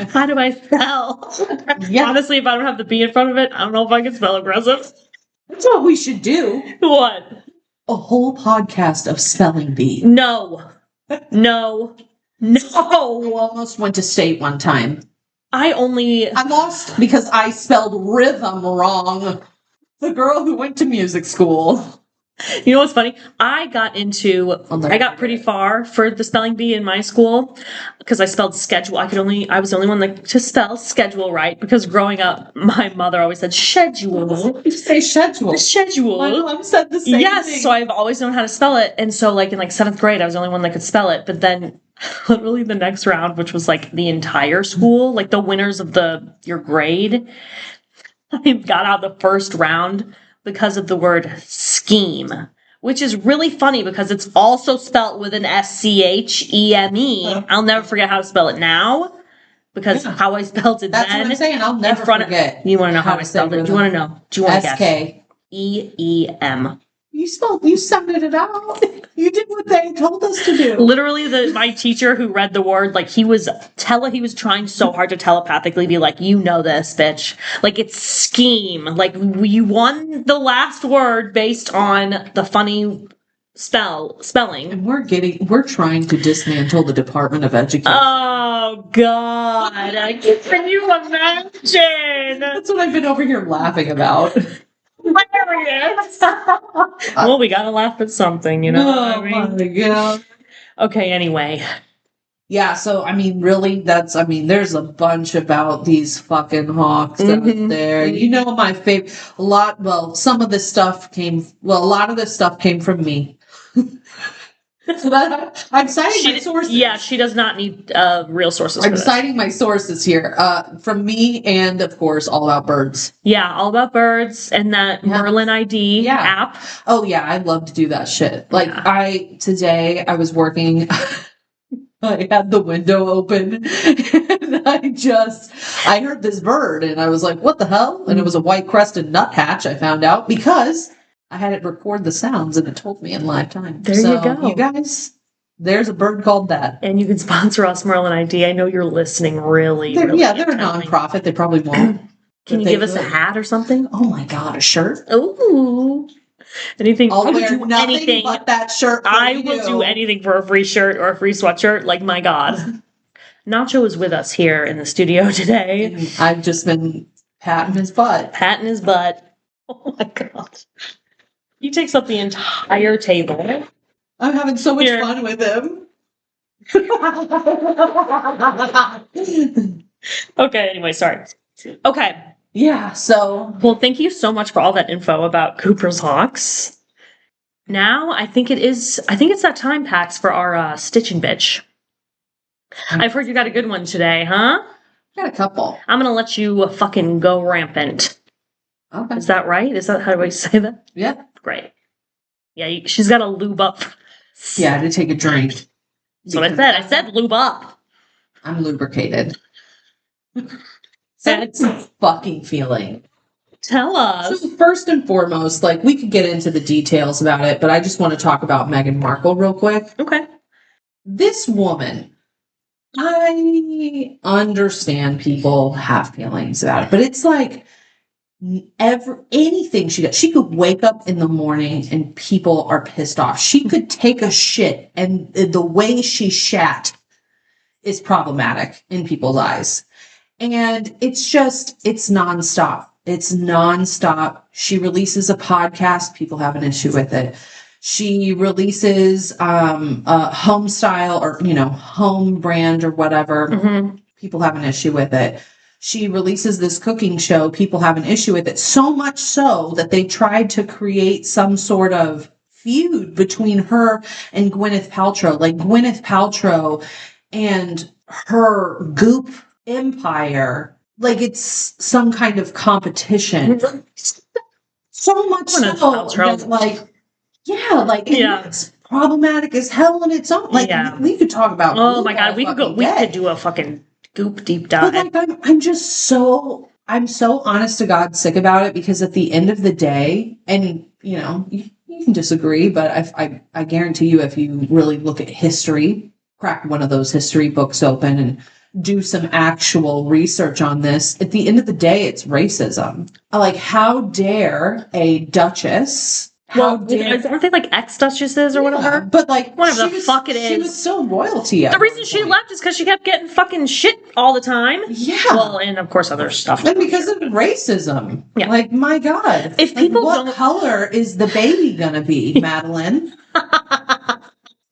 how do I spell? Yeah. Honestly, if I don't have the B in front of it, I don't know if I can spell aggressive. That's what we should do. What? A whole podcast of spelling bee. No. Almost went to state one time. I lost because I spelled rhythm wrong. The girl who went to music school. You know what's funny? I got pretty far for the spelling bee in my school because I spelled schedule. I was the only one to spell schedule right, because growing up, my mother always said schedule. You say schedule. Schedule. My mom said the same thing. Yes, so I've always known how to spell it. And so in 7th grade, I was the only one that could spell it. But then literally the next round, which was the entire school, the winners of your grade, I got out the first round because of the word scheme, which is really funny because it's also spelt with an SCHEME. I'll never forget how to spell it now because how I spelled it That's then. That's what I'm saying. I'll never forget. You want to know how I spelled it? Do you want to know? Do you want to guess? SKEEM. You sounded it out. You did what they told us to do. Literally, my teacher who read the word, he was trying so hard to telepathically be like, you know this, bitch. It's scheme. You won the last word based on the funny spelling. And we're trying to dismantle the Department of Education. Oh, God. Can you imagine? That's what I've been over here laughing about. Hilarious. Well, we gotta laugh at something, you know what I mean? My God. Okay, anyway. Yeah, so, therely, there's a bunch about these fucking hawks out there. You know, my favorite, a lot of this stuff came from me. So I'm citing my sources. Yeah, she does not need real sources. I'm citing my sources here from me, and of course, All About Birds. Yeah, All About Birds and that Merlin ID app. Oh yeah, I love to do that shit. Today I was working. I had the window open, and I heard this bird, and I was like, "What the hell?" And it was a white-crested nuthatch. I found out because I had it record the sounds, and it told me in live time. There you go. You guys, there's a bird called that. And you can sponsor us, Merlin ID. I know you're listening really, they're a nonprofit. They probably won't. Can you give us a hat or something? Oh my God, a shirt? Ooh. Anything. I'll wear nothing but that shirt. I will do anything for a free shirt or a free sweatshirt. Like, my God. Nacho is with us here in the studio today. And I've just been patting his butt. Patting his butt. Oh my God. He takes up the entire table. I'm having so much fun with him. Okay, anyway, sorry. Okay. Yeah, so. Well, thank you so much for all that info about Cooper's Hawks. Now, I think it's that time, Pax, for our Stitch and Bitch. I've heard you got a good one today, huh? Got a couple. I'm going to let you fucking go rampant. Okay. Is that right? Is that how do I say that? Yeah. Great. Yeah, she's got to lube up. Yeah, to take a drink. That's what I said. I said lube up. I'm lubricated. That's a fucking feeling. Tell us. So first and foremost, like, we could get into the details about it, but I just want to talk about Meghan Markle real quick. Okay. This woman, I understand people have feelings about it, but it's like anything she does. She could wake up in the morning and people are pissed off. She could take a shit and the way she shat is problematic in people's eyes. And it's nonstop. It's nonstop. She releases a podcast. People have an issue with it. She releases a home style or, home brand or whatever. Mm-hmm. People have an issue with it. She releases this cooking show. People have an issue with it. So much so that they tried to create some sort of feud between her and Gwyneth Paltrow. Like, Gwyneth Paltrow and her Goop empire, like it's some kind of competition. So much so that, like, it's problematic as hell on its own. Like, we could talk about. Oh my God, we could do a fucking Goop deep dive. But like, I'm so honest to God sick about it, because at the end of the day, and you can disagree, but I guarantee you, if you really look at history, crack one of those history books open and do some actual research on this, at the end of the day, it's racism. Like, how dare a duchess? Aren't they like ex-duchesses or whatever? But like, whatever the fuck it is. She was still royalty. The reason she left is because she kept getting fucking shit all the time. Yeah. Well, and of course other stuff. And because of racism. Yeah. Like, my God. If people what color is the baby gonna be, Madeline?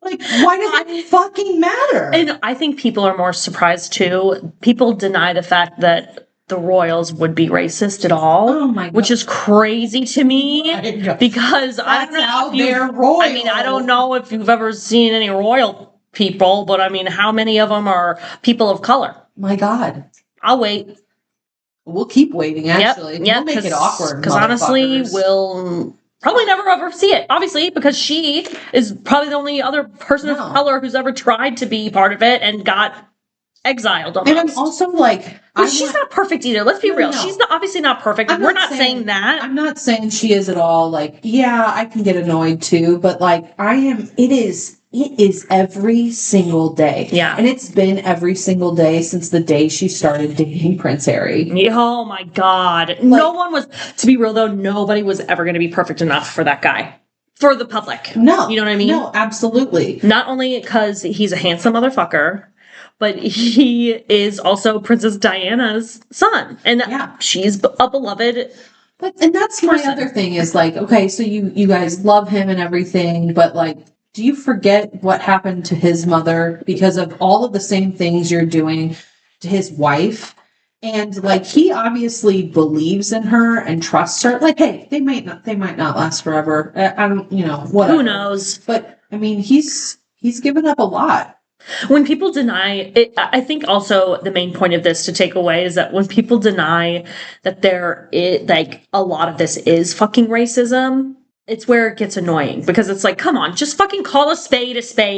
Like, why does it fucking matter? And I think people are more surprised too. People deny the fact that the royals would be racist at all. Oh my God. Which is crazy to me, because I don't know if they're royal. I mean, I don't know if you've ever seen any royal people, but I mean, how many of them are people of color? My God. I'll wait. We'll keep waiting, actually. We'll make it awkward. Because honestly, we'll probably never ever see it. Obviously, because she is probably the only other person of color who's ever tried to be part of it and got exiled almost. And I'm also like, she's not perfect either. Let's be real. No. She's obviously not perfect. We're not saying that. I'm not saying she is at all. Like, yeah, I can get annoyed too, but like, it is every single day. Yeah. And it's been every single day since the day she started dating Prince Harry. Oh my God. Like, no one was, to be real though, nobody was ever going to be perfect enough for that guy. For the public. No. You know what I mean? No, absolutely. Not only because he's a handsome motherfucker, but he is also Princess Diana's son. And she's a beloved and that's my other thing is like, okay, so you guys love him and everything, but like, do you forget what happened to his mother because of all of the same things you're doing to his wife? And like, he obviously believes in her and trusts her. Like, hey, they might not last forever. I don't, whatever. Who knows? But I mean, he's given up a lot. When people deny it, I think also the main point of this to take away is that when people deny that like a lot of this is fucking racism, it's where it gets annoying, because it's like, come on, just fucking call a spade,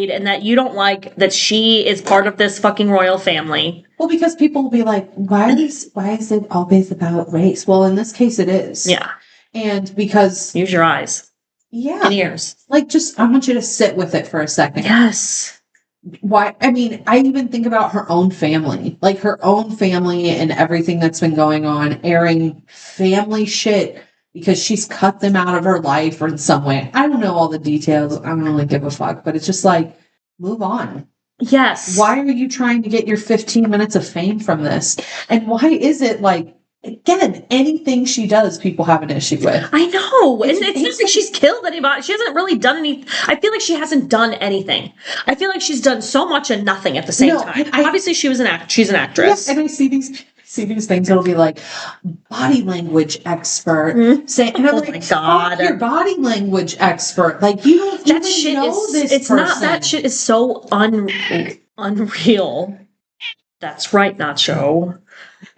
and that you don't like that she is part of this fucking royal family. Well, because people will be like, why is it always about race? Well, in this case, it is. Yeah. And because use your eyes. Yeah. And ears. Like, I want you to sit with it for a second. Yes. why? I mean, I even think about her own family, like her own family and everything that's been going on, airing family shit because she's cut them out of her life or in some way. I don't know all the details. I don't really give a fuck, but it's just like, move on. Yes. Why are you trying to get your 15 minutes of fame from this? And why is it like, again, anything she does, people have an issue with. I know. And it's not like she's killed anybody. She hasn't really done any. I feel like she hasn't done anything. I feel like she's done so much and nothing at the same time. Obviously, she's an actress. Yeah, and I see these things. It'll be like body language expert saying, and I'm like, my God, fuck your body language expert. Like you don't that even shit know is. this It's person. not. That shit is so unreal. That's right, Nacho.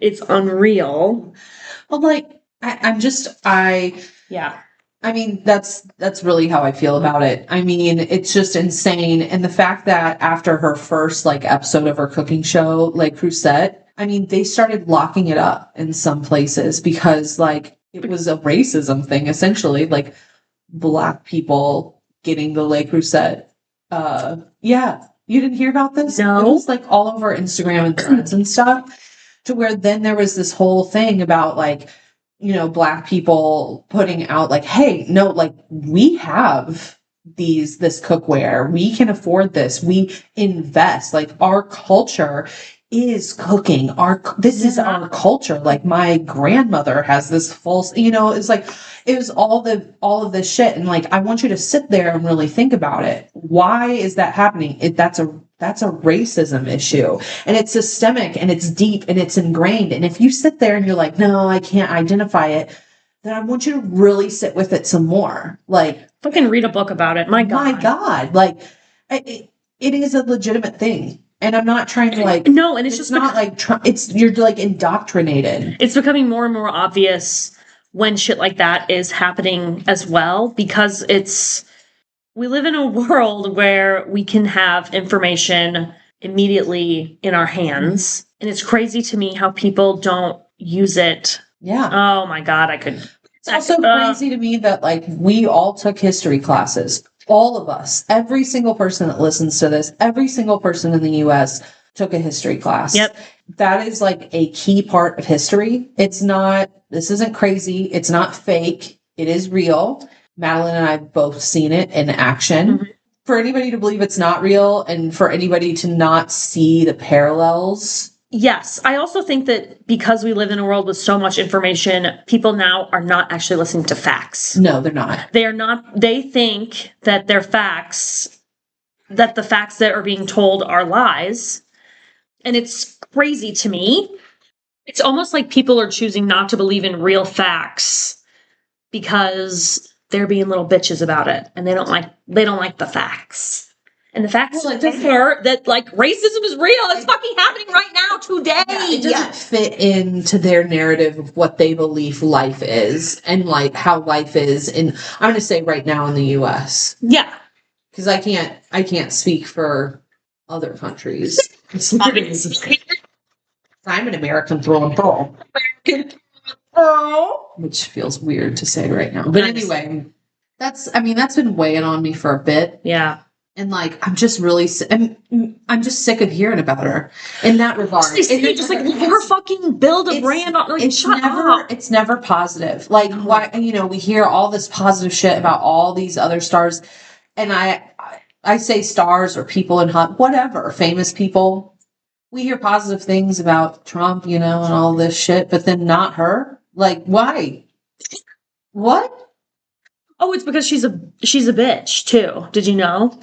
It's unreal. Well, like yeah. I mean, that's really how I feel about it. I mean, it's just insane. And the fact that after her first like episode of her cooking show, like Crusette, I mean, they started locking it up in some places because like it was a racism thing, essentially, like Black people getting the Le Creuset. Yeah. You didn't hear about this? No. It was like all over Instagram and threads and stuff. To where then there was this whole thing about like, you know, Black people putting out like, hey, no, like we have this cookware. We can afford this. We invest. Like our culture is cooking. This is our culture. Like my grandmother has this false, you know, it's like, it was all of this shit. And like, I want you to sit there and really think about it. Why is that happening? That's a racism issue, and it's systemic and it's deep and it's ingrained. And if you sit there and you're like, no, I can't identify it, then I want you to really sit with it some more. Like fucking read a book about it. My God. Like it is a legitimate thing. And I'm not trying to like, no, and it's just not like, you're like indoctrinated. It's becoming more and more obvious when shit like that is happening as well, because we live in a world where we can have information immediately in our hands. And it's crazy to me how people don't use it. Yeah. Oh my God, It's also crazy to me that like we all took history classes. All of us, every single person that listens to this, every single person in the US took a history class. Yep. That is like a key part of history. This isn't crazy. It's not fake. It is real. Madeline and I have both seen it in action. Mm-hmm. For anybody to believe it's not real and for anybody to not see the parallels. Yes. I also think that because we live in a world with so much information, people now are not actually listening to facts. No, they're not. They are not. They think that they're facts, that the facts that are being told are lies. And it's crazy to me. It's almost like people are choosing not to believe in real facts because they're being little bitches about it, and they don't like the facts. And the facts are that like racism is real. It's fucking happening right now today. Yeah, it doesn't fit into their narrative of what they believe life is and like how life is I'm going to say right now in the US. Yeah. Because I can't speak for other countries. I'm an American through and through. Which feels weird to say right now. But anyway, that's been weighing on me for a bit. Yeah. And like, I'm just sick of hearing about her in that regard. Just like her fucking build a brand. Like, it's never positive. Like why, we hear all this positive shit about all these other stars. And I say stars or people in whatever, famous people. We hear positive things about Trump, and all this shit, but then not her. Like, why? What? Oh, it's because she's a bitch too. Did you know?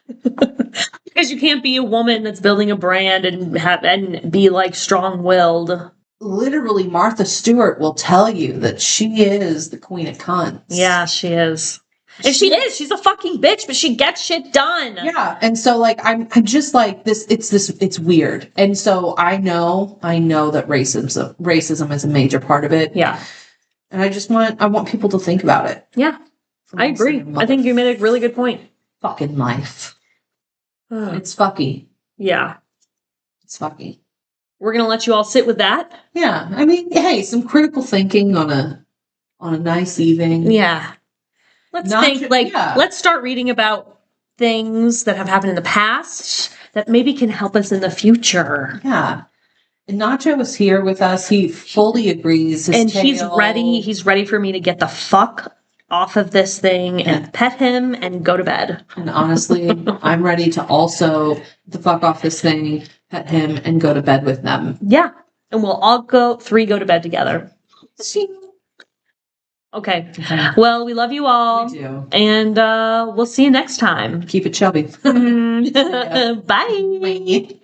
Because you can't be a woman that's building a brand and be like strong-willed. Literally, Martha Stewart will tell you that she is the queen of cunts. Yeah, she is. And she's a fucking bitch, but she gets shit done. Yeah. And so like, I'm just like this, it's weird. And so I know that racism is a major part of it. Yeah. And I want people to think about it. Yeah. I agree. I think you made a really good point. Fucking life. It's fucky. Yeah. It's fucky. We're going to let you all sit with that. Yeah. I mean, hey, some critical thinking on a nice evening. Yeah. Let's start reading about things that have happened in the past that maybe can help us in the future. Yeah. And Nacho is here with us. He fully agrees. He's ready. He's ready for me to get the fuck off of this thing and pet him and go to bed. And honestly, I'm ready to also the fuck off this thing, pet him, and go to bed with them. Yeah. And we'll all go to bed together. Okay. Well, we love you all. We do. And we'll see you next time. Keep it chubby. Bye. Bye.